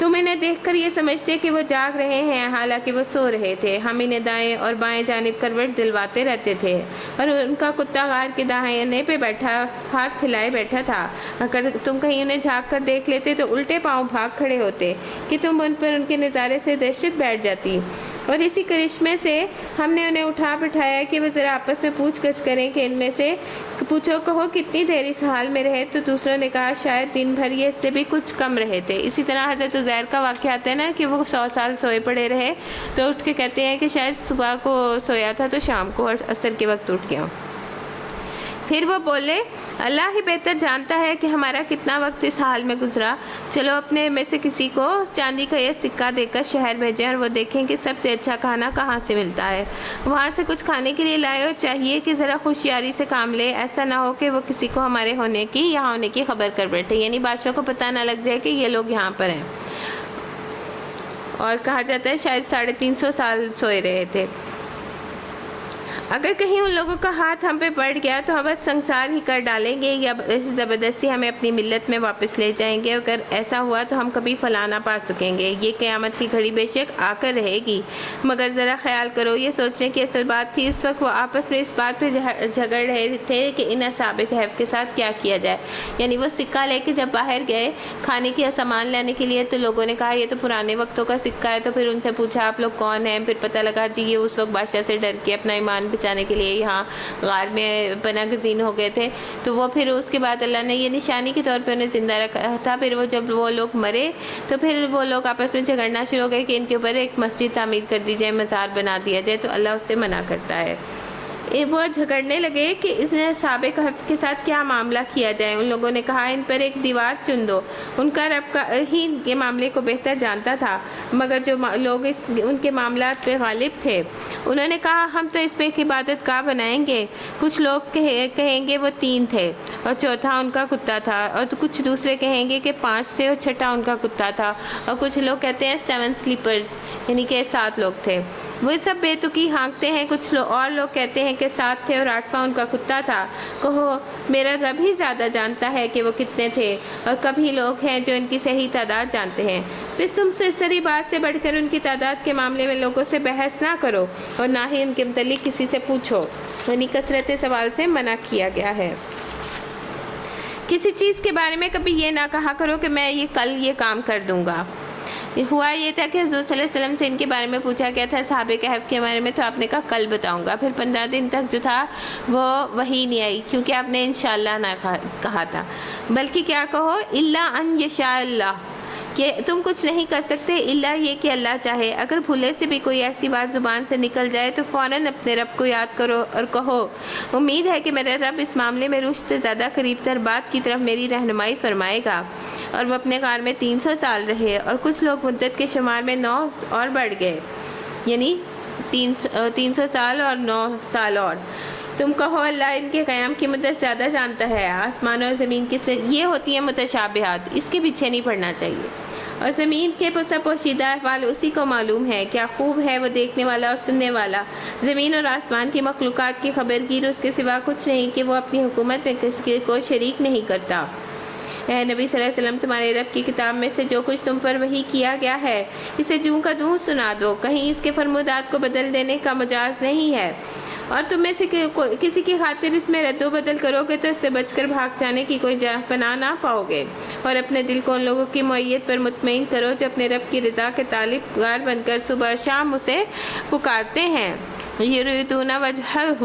تم انہیں دیکھ کر یہ سمجھتے کہ وہ جاگ رہے ہیں، حالانکہ وہ سو رہے تھے۔ ہم انہیں دائیں اور بائیں جانب کروٹ دلواتے رہتے تھے، اور ان کا کتا غار کے داہنے پہ بیٹھا ہاتھ پھیلائے بیٹھا تھا۔ اگر تم کہیں انہیں جھانک کر دیکھ لیتے تو الٹے پاؤں بھاگ کھڑے ہوتے کہ تم ان پر ان کے نظارے سے دہشت بیٹھ جاتی۔ اور اسی کرشمے سے ہم نے انہیں اٹھا بٹھایا کہ وہ ذرا آپس میں پوچھ گچھ کریں کہ ان میں سے پوچھو کہو کتنی دیر اس حال میں رہے، تو دوسروں نے کہا شاید دن بھر، یہ اس سے بھی کچھ کم رہے تھے۔ اسی طرح حضرت عزیر کا واقعہ آتا ہے نا کہ وہ 100 سال سوئے پڑے رہے، تو اٹھ کے کہتے ہیں کہ شاید صبح کو سویا تھا تو شام کو اور عصر کے وقت اٹھ گیا۔ پھر وہ بولے اللہ ہی بہتر جانتا ہے کہ ہمارا کتنا وقت اس حال میں گزرا، چلو اپنے میں سے کسی کو چاندی کا یہ سکہ دے کر شہر بھیجیں اور وہ دیکھیں کہ سب سے اچھا کھانا کہاں سے ملتا ہے، وہاں سے کچھ کھانے کے لیے لائے، اور چاہیے کہ ذرا ہوشیاری سے کام لے، ایسا نہ ہو کہ وہ کسی کو ہمارے ہونے کی یہاں ہونے کی خبر کر بیٹھے، یعنی بادشاہ کو پتہ نہ لگ جائے کہ یہ لوگ یہاں پر ہیں۔ اور کہا جاتا ہے شاید 350 سال سوئے رہے تھے۔ اگر کہیں ان لوگوں کا ہاتھ ہم پہ پڑ گیا تو ہم بس سنسار ہی کر ڈالیں گے یا زبردستی ہمیں اپنی ملت میں واپس لے جائیں گے، اگر ایسا ہوا تو ہم کبھی فلاں نہ پا سکیں گے، یہ قیامت کی گھڑی بے شک آ کر رہے گی، مگر ذرا خیال کرو۔ یہ سوچنے کی اصل بات تھی، اس وقت وہ آپس میں اس بات پہ جھگڑ رہے تھے کہ ان اصحاب کہف کے ساتھ کیا کیا جائے، یعنی وہ سکہ لے کے جب باہر گئے کھانے کی سامان لینے کے لیے تو لوگوں نے کہا یہ تو پرانے وقتوں کا سکہ ہے، تو پھر ان سے پوچھا آپ لوگ کون ہیں، پھر پتہ لگا جی یہ اس وقت بادشاہ سے ڈر کے اپنا ایمان بچانے کے لیے یہاں غار میں پناہ گزین ہو گئے تھے، تو وہ پھر اس کے بعد اللہ نے یہ نشانی کے طور پہ انہیں زندہ رکھا تھا۔ پھر وہ جب وہ لوگ مرے تو پھر وہ لوگ آپس میں جھگڑنا شروع ہو گئے کہ ان کے اوپر ایک مسجد تعمیر کر دی جائے، مزار بنا دیا جائے، تو اللہ اس سے منع کرتا ہے۔ وہ جھگڑنے لگے کہ اس نے اصحاب کہف کے ساتھ کیا معاملہ کیا جائے۔ ان لوگوں نے کہا ان پر ایک دیوار چن دو، ان کا رب ہی ان کے معاملے کو بہتر جانتا تھا، مگر جو لوگ ان کے معاملات پہ غالب تھے انہوں نے کہا ہم تو اس پہ ایک عبادت گاہ بنائیں گے۔ کچھ لوگ کہیں گے وہ 3 تھے اور چوتھا ان کا کتا تھا، اور کچھ دوسرے کہیں گے کہ 5 تھے اور چھٹا ان کا کتا تھا، اور کچھ لوگ کہتے ہیں 7 سلیپرز یعنی کہ 7 لوگ تھے۔ وہ سب بے تکی ہانکتے ہیں، کچھ اور لوگ کہتے ہیں کہ 7 تھے اور 8واں ان کا کتا تھا۔ کہو میرا رب ہی زیادہ جانتا ہے کہ وہ کتنے تھے، اور کبھی لوگ ہیں جو ان کی صحیح تعداد جانتے ہیں۔ بس تم سرسری بات سے بڑھ کر ان کی تعداد کے معاملے میں لوگوں سے بحث نہ کرو، اور نہ ہی ان کے متعلق کسی سے پوچھو، یعنی کثرت سوال سے منع کیا گیا ہے۔ کسی چیز کے بارے میں کبھی یہ نہ کہا کرو کہ میں کل یہ کام کر دوں گا۔ ہوا یہ تھا کہ حضور صلی اللہ علیہ وسلم سے ان کے بارے میں پوچھا گیا تھا اصحاب کہف کے بارے میں، تو آپ نے کہا کل بتاؤں گا۔ پھر 15 دن تک جو تھا وہ وحی نہیں آئی، کیونکہ آپ نے انشاءاللہ نہ کہا تھا، بلکہ کیا کہو الا ان یشاء اللہ، کہ تم کچھ نہیں کر سکتے الا یہ کہ اللہ چاہے۔ اگر بھولے سے بھی کوئی ایسی بات زبان سے نکل جائے تو فوراً اپنے رب کو یاد کرو اور کہو امید ہے کہ میرا رب اس معاملے میں رشد سے زیادہ قریب تر بات کی طرف میری رہنمائی فرمائے گا۔ اور وہ اپنے غار میں 300 سال رہے، اور کچھ لوگ مدت کے شمار میں 9 اور بڑھ گئے، یعنی 300 سال اور 9 سال اور۔ تم کہو اللہ ان کے قیام کی مدت زیادہ جانتا ہے۔ آسمان اور زمین کی یہ ہوتی ہیں متشابہات، اس کے پیچھے نہیں پڑنا چاہیے۔ اور زمین کے سب پوشیدہ احوال اسی کو معلوم ہے، کیا خوب ہے وہ دیکھنے والا اور سننے والا۔ زمین اور آسمان کی مخلوقات کی خبر گیر اس کے سوا کچھ نہیں کہ وہ اپنی حکومت میں کسی کو شریک نہیں کرتا۔ اے نبی صلی اللہ علیہ وسلم، تمہارے رب کی کتاب میں سے جو کچھ تم پر وحی کیا گیا ہے اسے جوں کا دوں سنا دو، کہیں اس کے فرمودات کو بدل دینے کا مجاز نہیں ہے، اور تم میں سے کسی کی خاطر اس میں رد و بدل کرو گے تو اس سے بچ کر بھاگ جانے کی کوئی پناہ نہ پاؤ گے۔ اور اپنے دل کو ان لوگوں کی معیت پر مطمئن کرو جو اپنے رب کی رضا کے طالب گار بن کر صبح شام اسے پکارتے ہیں، یریدون وجہہ،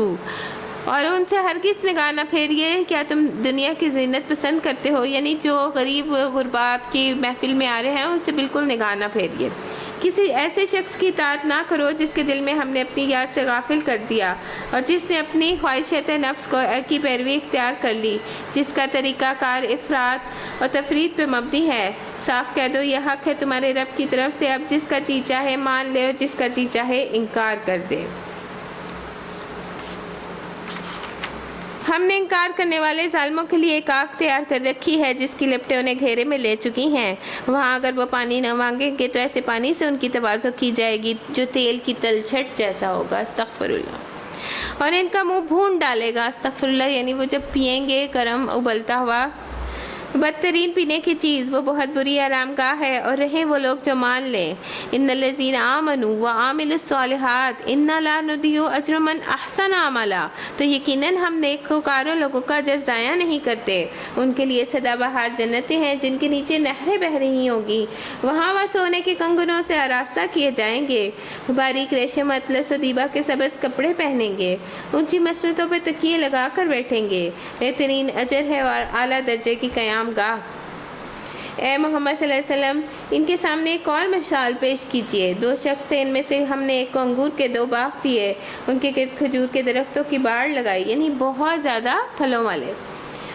اور ان سے ہرگز نگاہ نہ پھیریے۔ کیا تم دنیا کی زینت پسند کرتے ہو، یعنی جو غریب غربا آپ کی محفل میں آ رہے ہیں ان سے بالکل نگاہ نہ پھیریے۔ کسی ایسے شخص کی اطاعت نہ کرو جس کے دل میں ہم نے اپنی یاد سے غافل کر دیا، اور جس نے اپنی خواہشات نفس کی پیروی اختیار کر لی، جس کا طریقہ کار افراط اور تفرید پہ مبنی ہے۔ صاف کہہ دو یہ حق ہے تمہارے رب کی طرف سے، اب جس کا جی چاہے مان لے اور جس کا جی چاہے انکار کر دے۔ ہم نے انکار کرنے والے ظالموں کے لیے ایک آگ تیار کر رکھی ہے جس کی لپٹیں انہیں گھیرے میں لے چکی ہیں، وہاں اگر وہ پانی نہ مانگیں گے تو ایسے پانی سے ان کی تواضع کی جائے گی جو تیل کی تلچھٹ جیسا ہوگا، استغفر اللہ، اور ان کا منہ بھون ڈالے گا، استغفر اللہ، یعنی وہ جب پئیں گے گرم ابلتا ہوا بدترین پینے کی چیز وہ بہت بری آرام گاہ ہے، اور رہیں وہ لوگ جو مان لیں۔ ان الذین آمنوا وعملوا الصالحات انا لا نضیع اجر من احسن عملا، تو یقیناً ہم نیکوکاروں لوگوں کا اجر ضائع نہیں کرتے، ان کے لیے سدا بہار جنتیں ہیں جن کے نیچے نہریں بہہ رہی ہوں گی، وہاں وہ سونے کے کنگنوں سے آراستہ کیے جائیں گے، باریک ریشم اطلس و دیبا کے سبز کپڑے پہنیں گے، اونچی مسندوں پہ تکیے لگا کر بیٹھیں گے، بہترین اجر ہے اور اعلیٰ درجے کی قیام گاہ۔ اے محمد صلی اللہ علیہ وسلم، ان کے سامنے ایک اور مثال پیش کیجئے۔ دو شخص تھے، ان میں سے ہم نے ایک کو انگور کے 2 باغ دیے، ان کے گرد کھجور کے درختوں کی باڑ لگائی، یعنی بہت زیادہ پھلوں والے،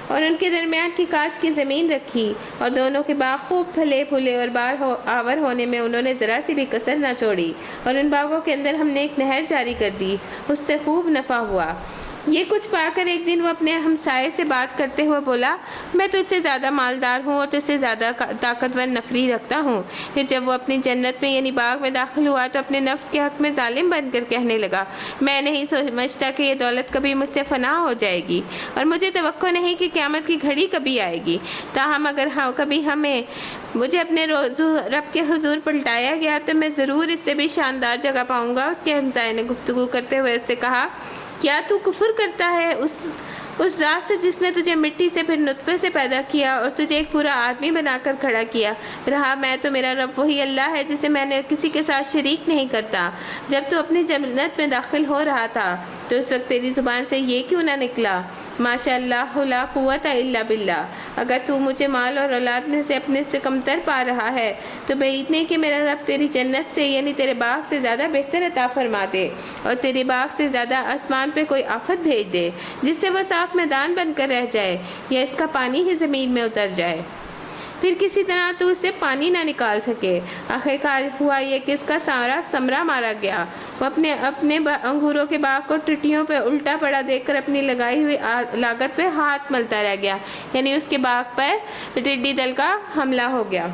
اور ان کے درمیان کی کاج کی زمین رکھی، اور دونوں کے باغ خوب پھلے پھولے اور بار آور ہونے میں انہوں نے ذرا سی بھی کسر نہ چھوڑی، اور ان باغوں کے اندر ہم نے ایک نہر جاری کر دی، اس سے خوب نفع ہوا۔ یہ کچھ پا کر ایک دن وہ اپنے ہمسائے سے بات کرتے ہوئے بولا، میں تجھ سے زیادہ مالدار ہوں اور تجھ سے زیادہ طاقتور نفری رکھتا ہوں۔ پھر جب وہ اپنی جنت میں یعنی باغ میں داخل ہوا تو اپنے نفس کے حق میں ظالم بن کر کہنے لگا، میں نہیں سمجھتا کہ یہ دولت کبھی مجھ سے فنا ہو جائے گی، اور مجھے توقع نہیں کہ قیامت کی گھڑی کبھی آئے گی، تاہم اگر کبھی مجھے اپنے رب کے حضور پلٹایا گیا تو میں ضرور اس سے بھی شاندار جگہ پاؤں گا۔ اس کے ہمسائے نے گفتگو کرتے ہوئے اس سے کہا، کیا تو کفر کرتا ہے اس ذات سے جس نے تجھے مٹی سے پھر نطفے سے پیدا کیا اور تجھے ایک پورا آدمی بنا کر کھڑا کیا؟ رہا میں تو میرا رب وہی اللہ ہے جسے میں نے کسی کے ساتھ شریک نہیں کرتا۔ جب تو اپنی جنت میں داخل ہو رہا تھا تو اس وقت تیری زبان سے یہ کیوں نہ نکلا، ماشاء اللہ لا قوت الا باللہ؟ اگر تو مجھے مال اور اولاد میں سے اپنے سے کمتر پا رہا ہے تو بعید نہیں کہ میرا رب تیری جنت سے یعنی تیرے باغ سے زیادہ بہتر عطا فرما دے، اور تیرے باغ سے زیادہ آسمان پہ کوئی آفت بھیج دے جس سے وہ صاف میدان بن کر رہ جائے، یا اس کا پانی ہی زمین میں اتر جائے، پھر کسی طرح تو اس سے پانی نہ نکال سکے۔ آخرکار ہوا یہ کہ اس کا سارا ثمرہ مارا گیا، وہ اپنے انگوروں کے باغ کو ٹٹیوں پہ الٹا پڑا دیکھ کر اپنی لگائی ہوئی لاگت پہ ہاتھ ملتا رہ گیا، یعنی اس کے باغ پر ٹڈی دل کا حملہ ہو گیا،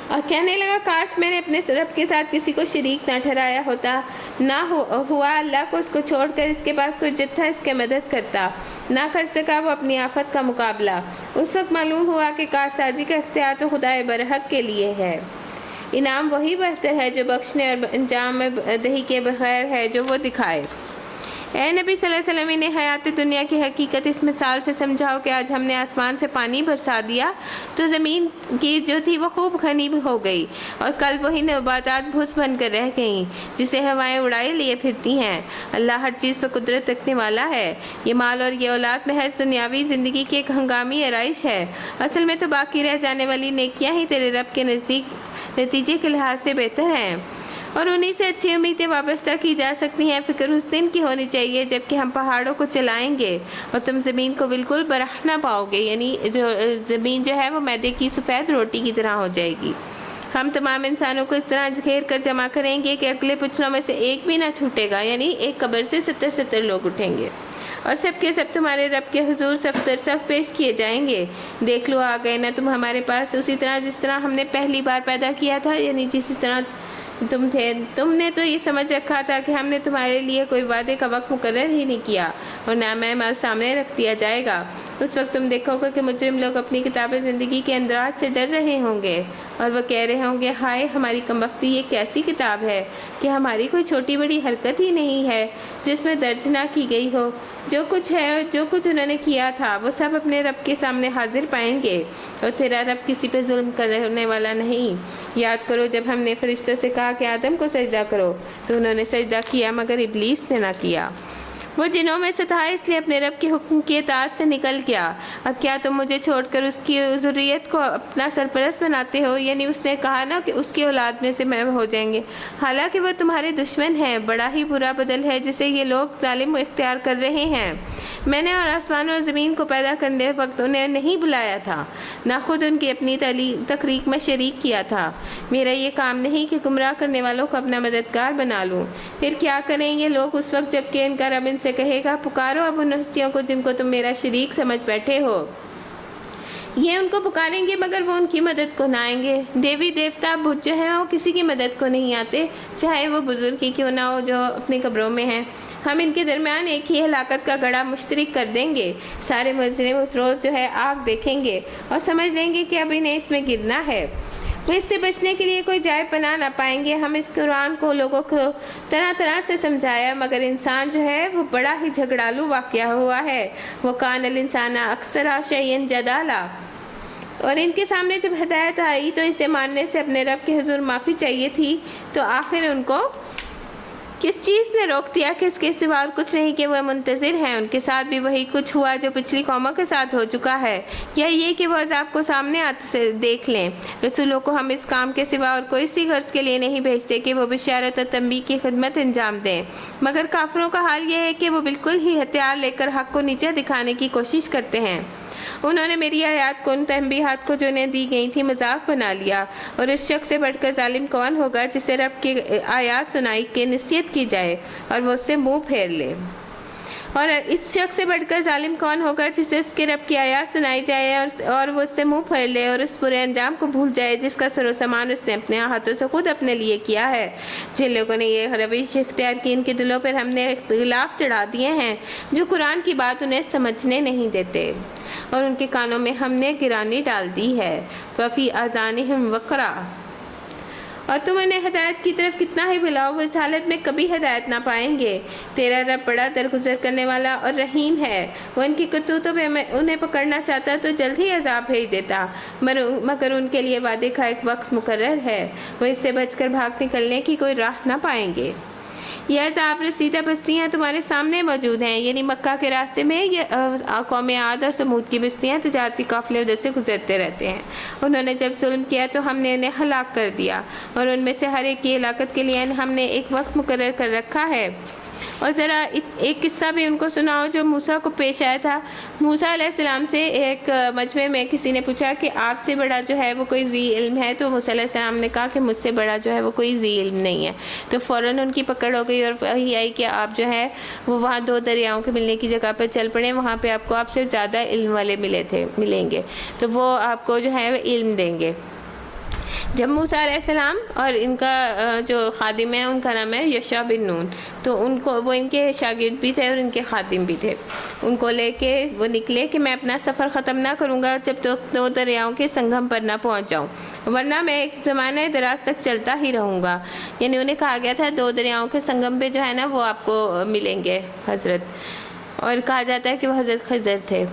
اور کہنے لگا، کاش میں نے اپنے رب کے ساتھ کسی کو شریک نہ ٹھہرایا ہوتا، نہ ہوا اللہ کو اس کو چھوڑ کر اس کے پاس کوئی جتھا اس کے مدد کرتا، نہ کر سکا وہ اپنی آفت کا مقابلہ۔ اس وقت معلوم ہوا کہ کارسازی کا اختیار تو خدائے برحق کے لیے ہے، انعام وہی بہتر ہے جو بخشنے اور انجام دہی کے بغیر ہے جو وہ دکھائے۔ اے نبی صلی اللہ علیہ وسلم، انہیں حیات دنیا کی حقیقت اس مثال سے سمجھاؤ کہ آج ہم نے آسمان سے پانی برسا دیا تو زمین کی جو تھی وہ خوب گھنی ہو گئی، اور کل وہی نباتات بھوس بن کر رہ گئیں جسے ہوائیں اڑائے لیے پھرتی ہیں۔ اللہ ہر چیز پہ قدرت رکھنے والا ہے۔ یہ مال اور یہ اولاد محض دنیاوی زندگی کی ایک ہنگامی آرائش ہے، اصل میں تو باقی رہ جانے والی نیکیاں ہی تیرے رب کے نزدیک نتیجے کے لحاظ سے بہتر ہیں، اور انہی سے اچھی امیدیں وابستہ کی جا سکتی ہیں۔ فکر اس دن کی ہونی چاہیے جب کہ ہم پہاڑوں کو چلائیں گے اور تم زمین کو بالکل برہنہ نہ پاؤ گے، یعنی زمین جو ہے وہ میدے کی سفید روٹی کی طرح ہو جائے گی۔ ہم تمام انسانوں کو اس طرح گھیر کر جمع کریں گے کہ اگلے پچھلوں میں سے ایک بھی نہ چھوٹے گا، یعنی ایک قبر سے 70 لوگ اٹھیں گے، اور سب کے سب تمہارے رب کے حضور صف در صف پیش کیے جائیں گے۔ دیکھ لو، آ گئے نا تم ہمارے پاس اسی طرح جس طرح ہم نے پہلی بار پیدا کیا تھا، یعنی جس طرح تم تھے۔ تم نے تو یہ سمجھ رکھا تھا کہ ہم نے تمہارے لیے کوئی وعدے کا وقت مقرر ہی نہیں کیا، اور نامہ مال سامنے رکھ دیا جائے گا۔ اس وقت تم دیکھو گے کہ مجرم لوگ اپنی کتاب زندگی کے اندراج سے ڈر رہے ہوں گے، اور وہ کہہ رہے ہوں گے، ہائے ہماری کمبختی، یہ کیسی کتاب ہے کہ ہماری کوئی چھوٹی بڑی حرکت ہی نہیں ہے جس میں درج نہ کی گئی ہو۔ جو کچھ ہے، جو کچھ انہوں نے کیا تھا وہ سب اپنے رب کے سامنے حاضر پائیں گے، اور تیرا رب کسی پہ ظلم کرنے والا نہیں۔ یاد کرو جب ہم نے فرشتوں سے کہا کہ آدم کو سجدہ کرو تو انہوں نے سجدہ کیا، مگر ابلیس نے نہ کیا۔ وہ جنوں میں سے تھا، اس لیے اپنے رب کے حکم کی اطاعت سے نکل گیا۔ اب کیا تم مجھے چھوڑ کر اس کی ذریت کو اپنا سرپرست بناتے ہو؟ یعنی اس نے کہا نا کہ اس کی اولاد میں سے میں ہو جائیں گے، حالانکہ وہ تمہارے دشمن ہیں۔ بڑا ہی برا بدل ہے جسے یہ لوگ ظالم اختیار کر رہے ہیں۔ میں نے اور آسمان اور زمین کو پیدا کرنے وقت انہیں نہیں بلایا تھا، نہ خود ان کی اپنی تخلیق میں شریک کیا تھا۔ میرا یہ کام نہیں کہ گمراہ کرنے والوں کو اپنا مددگار بنا لوں۔ پھر کیا کریں یہ لوگ اس وقت جب کہ ان کا رب ان سے کہے گا، پکارو اب ان ہستیوں کو جن کو تم میرا شریک سمجھ بیٹھے ہو۔ یہ ان کو پکاریں گے مگر وہ ان کی مدد کو نہ آئیں گے۔ دیوی دیوتا بت جو ہیں وہ کسی کی مدد کو نہیں آتے، چاہے وہ بزرگ ہی کیوں نہ ہو جو اپنی قبروں میں ہیں۔ ہم ان کے درمیان ایک ہی ہلاکت کا گڑھا مشترک کر دیں گے۔ سارے مجرم اس روز جو ہے آگ دیکھیں گے اور سمجھ لیں گے کہ اب انہیں اس میں گرنا ہے۔ وہ اس سے بچنے کے لیے کوئی جائے پناہ نہ پائیں گے۔ ہم اس قرآن کو لوگوں کو طرح طرح سے سمجھایا، مگر انسان جو ہے وہ بڑا ہی جھگڑالو واقعہ ہوا ہے۔ وہ کان الانسان اکثر شیئا جدالا۔ اور ان کے سامنے جب ہدایت آئی تو اسے ماننے سے اپنے رب کے حضور معافی چاہیے تھی، تو آخر ان کو کس چیز نے روک دیا کہ اس کے سوا اور کچھ نہیں کہ وہ منتظر ہیں۔ ان کے ساتھ بھی وہی کچھ ہوا جو پچھلی قوموں کے ساتھ ہو چکا ہے، یا یہ کہ وہ عذاب کو سامنے آتے سے دیکھ لیں۔ رسولوں کو ہم اس کام کے سوا اور کوئی سی غرض کے لیے نہیں بھیجتے کہ وہ بشارت اور تنبیہ کی خدمت انجام دیں، مگر کافروں کا حال یہ ہے کہ وہ بالکل ہی ہتھیار لے کر حق کو نیچا دکھانے کی کوشش کرتے ہیں۔ انہوں نے میری آیات کو، ان تنبیہات کو جو انہیں دی گئی تھی، مذاق بنا لیا، اور اس شخص سے بڑھ کر ظالم کون ہوگا جسے رب کی آیات سنائی کے نصیحت کی جائے اور وہ اس سے منہ پھیر لے۔ اور اس شخص سے بڑھ کر ظالم کون ہوگا جسے اس کے رب کی آیات سنائی جائے اور وہ اس سے منہ پھیر لے اور اس برے انجام کو بھول جائے جس کا سر و سامان اس نے اپنے ہاتھوں سے خود اپنے لیے کیا ہے۔ جن لوگوں نے یہ روش اختیار کی، ان کے دلوں پر ہم نے اختلاف چڑھا دیے ہیں جو قرآن کی بات انہیں سمجھنے نہیں دیتے، اور ان کے کانوں میں ہم نے گرانی ڈال دی ہے۔ وفی آذانہم وقرا۔ اور تم انہیں ہدایت کی طرف کتنا ہی بلاؤ، وہ اس حالت میں کبھی ہدایت نہ پائیں گے۔ تیرا رب بڑا درگزر کرنے والا اور رحیم ہے۔ وہ ان کی کرتوتوں پہ انہیں پکڑنا چاہتا تو جلد ہی عذاب بھیج دیتا، مگر ان کے لیے وعدے کا ایک وقت مقرر ہے، وہ اس سے بچ کر بھاگ نکلنے کی کوئی راہ نہ پائیں گے۔ یہ عذاب رسیدہ بستیاں تمہارے سامنے موجود ہیں، یعنی مکہ کے راستے میں یہ قوم عاد اور سمود کی بستیاں تجارتی قافلے ادھر سے گزرتے رہتے ہیں۔ انہوں نے جب ظلم کیا تو ہم نے انہیں ہلاک کر دیا، اور ان میں سے ہر ایک کی ہلاکت کے لیے ہم نے ایک وقت مقرر کر رکھا ہے۔ اور ذرا ایک قصہ بھی ان کو سناؤ جو موسیٰ کو پیش آیا تھا۔ موسیٰ علیہ السلام سے ایک مجمع میں کسی نے پوچھا کہ آپ سے بڑا جو ہے وہ کوئی ذی علم ہے، تو موسیٰ علیہ السلام نے کہا کہ مجھ سے بڑا جو ہے وہ کوئی ذی علم نہیں ہے۔ تو فوراً ان کی پکڑ ہو گئی اور وہی آئی کہ آپ جو ہے وہ وہاں دو دریاؤں کے ملنے کی جگہ پر چل پڑے، وہاں پہ آپ کو آپ سے زیادہ علم والے ملیں گے، تو وہ آپ کو جو ہے وہ علم دیں گے۔ جب موسیٰ علیہ السلام اور ان کا جو خادم ہے ان کا نام ہے یشع بن نون، تو وہ ان کے شاگرد بھی تھے اور ان کے خادم بھی تھے، ان کو لے کے وہ نکلے کہ میں اپنا سفر ختم نہ کروں گا جب تک دو دریاؤں کے سنگم پر نہ پہنچ جاؤں، ورنہ میں ایک زمانہ دراز تک چلتا ہی رہوں گا۔ یعنی انہیں کہا گیا تھا دو دریاؤں کے سنگم پہ جو ہے نا وہ آپ کو ملیں گے حضرت، اور کہا جاتا ہے کہ وہ حضرت خضر تھے۔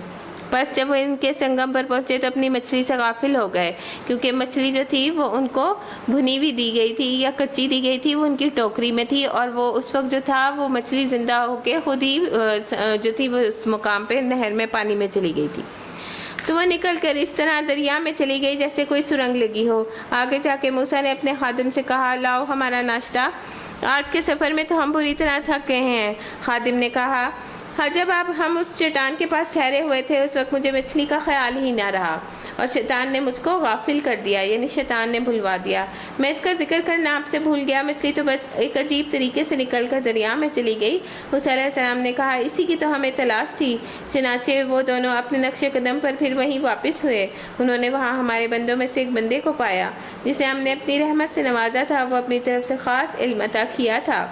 بس جب وہ ان کے سنگم پر پہنچے تو اپنی مچھلی سے غافل ہو گئے، کیونکہ مچھلی جو تھی وہ ان کو بھنی ہوئی دی گئی تھی یا کچی دی گئی تھی، وہ ان کی ٹوکری میں تھی، اور وہ اس وقت جو تھا وہ مچھلی زندہ ہو کے خود ہی جو تھی وہ اس مقام پہ نہر میں پانی میں چلی گئی تھی۔ تو وہ نکل کر اس طرح دریا میں چلی گئی جیسے کوئی سرنگ لگی ہو۔ آگے جا کے موسیٰ نے اپنے خادم سے کہا لاؤ ہمارا ناشتہ، آج کے سفر میں تو ہم بری طرح تھک گئے ہیں۔ خادم نے کہا جب ہم اس چٹان کے پاس ٹھہرے ہوئے تھے اس وقت مجھے مچھلی کا خیال ہی نہ رہا، اور شیطان نے مجھ کو غافل کر دیا، یعنی شیطان نے بھلوا دیا، میں اس کا ذکر کرنا آپ سے بھول گیا۔ مچھلی تو بس ایک عجیب طریقے سے نکل کر دریا میں چلی گئی۔ موسیٰ علیہ السلام نے کہا اسی کی تو ہمیں تلاش تھی۔ چنانچہ وہ دونوں اپنے نقش قدم پر پھر وہیں واپس ہوئے۔ انہوں نے وہاں ہمارے بندوں میں سے ایک بندے کو پایا جسے ہم نے اپنی رحمت سے نوازا تھا، وہ اپنی طرف سے خاص علم عطا کیا تھا۔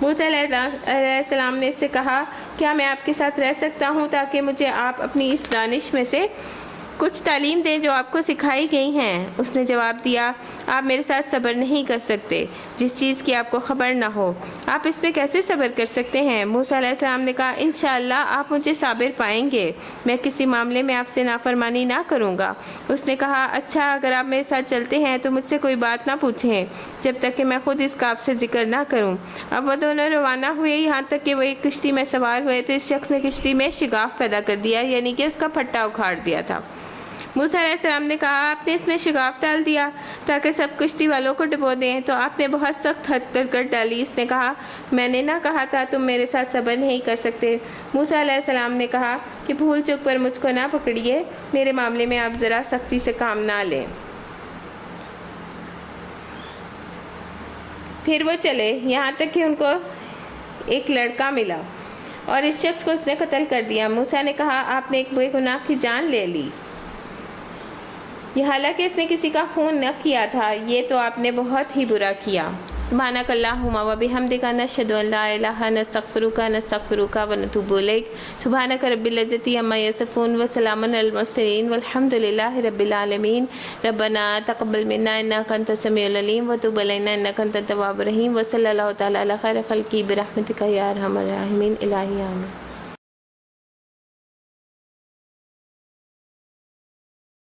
موسیٰ علیہ السلام نے اس سے کہا کیا میں آپ کے ساتھ رہ سکتا ہوں تاکہ مجھے آپ اپنی اس دانش میں سے کچھ تعلیم دیں جو آپ کو سکھائی گئی ہیں؟ اس نے جواب دیا آپ میرے ساتھ صبر نہیں کر سکتے جس چیز کی آپ کو خبر نہ ہو، آپ اس پہ کیسے صبر کر سکتے ہیں؟ موسیٰ علیہ السلام نے کہا انشاءاللہ آپ مجھے صابر پائیں گے، میں کسی معاملے میں آپ سے نافرمانی نہ کروں گا۔ اس نے کہا اچھا اگر آپ میرے ساتھ چلتے ہیں تو مجھ سے کوئی بات نہ پوچھیں جب تک کہ میں خود اس کا آپ سے ذکر نہ کروں۔ اب وہ دونوں روانہ ہوئے، یہاں تک کہ وہ ایک کشتی میں سوار ہوئے تو اس شخص نے کشتی میں شگاف پیدا کر دیا، یعنی کہ اس کا پھٹا اکھاڑ دیا تھا۔ موسیٰ علیہ السلام نے کہا آپ نے اس میں شگاف ڈال دیا تاکہ سب کشتی والوں کو ڈبو دیں، تو آپ نے بہت سخت حد کر ڈالی۔ اس نے کہا میں نے نہ کہا تھا تم میرے ساتھ صبر نہیں کر سکتے؟ موسیٰ علیہ السلام نے کہا کہ بھول چک پر مجھ کو نہ پکڑیے، میرے معاملے میں آپ ذرا سختی سے کام نہ لیں۔ پھر وہ چلے یہاں تک کہ ان کو ایک لڑکا ملا اور اس شخص کو اس نے قتل کر دیا۔ موسیٰ نے کہا آپ نے ایک بے گناہ کی جان لے لی، یہ حالانکہ اس نے کسی کا خون نہ کیا تھا، یہ تو آپ نے بہت ہی برا کیا۔ سبحانک اللہم و بحمدک نشہد ان لا الہ نستغفرک و نتوب الیک سبحانک رب العزت عما یصفون وسلام علی المرسلین والحمد للہ رب العالمین ربنا تقبل منا انک انت السمیع العلیم وتب علینا انک انت التواب الرحیم وصلی اللہ تعالی علی خیر خلقہ برحمتک یا ارحم الراحمین الہی آمین.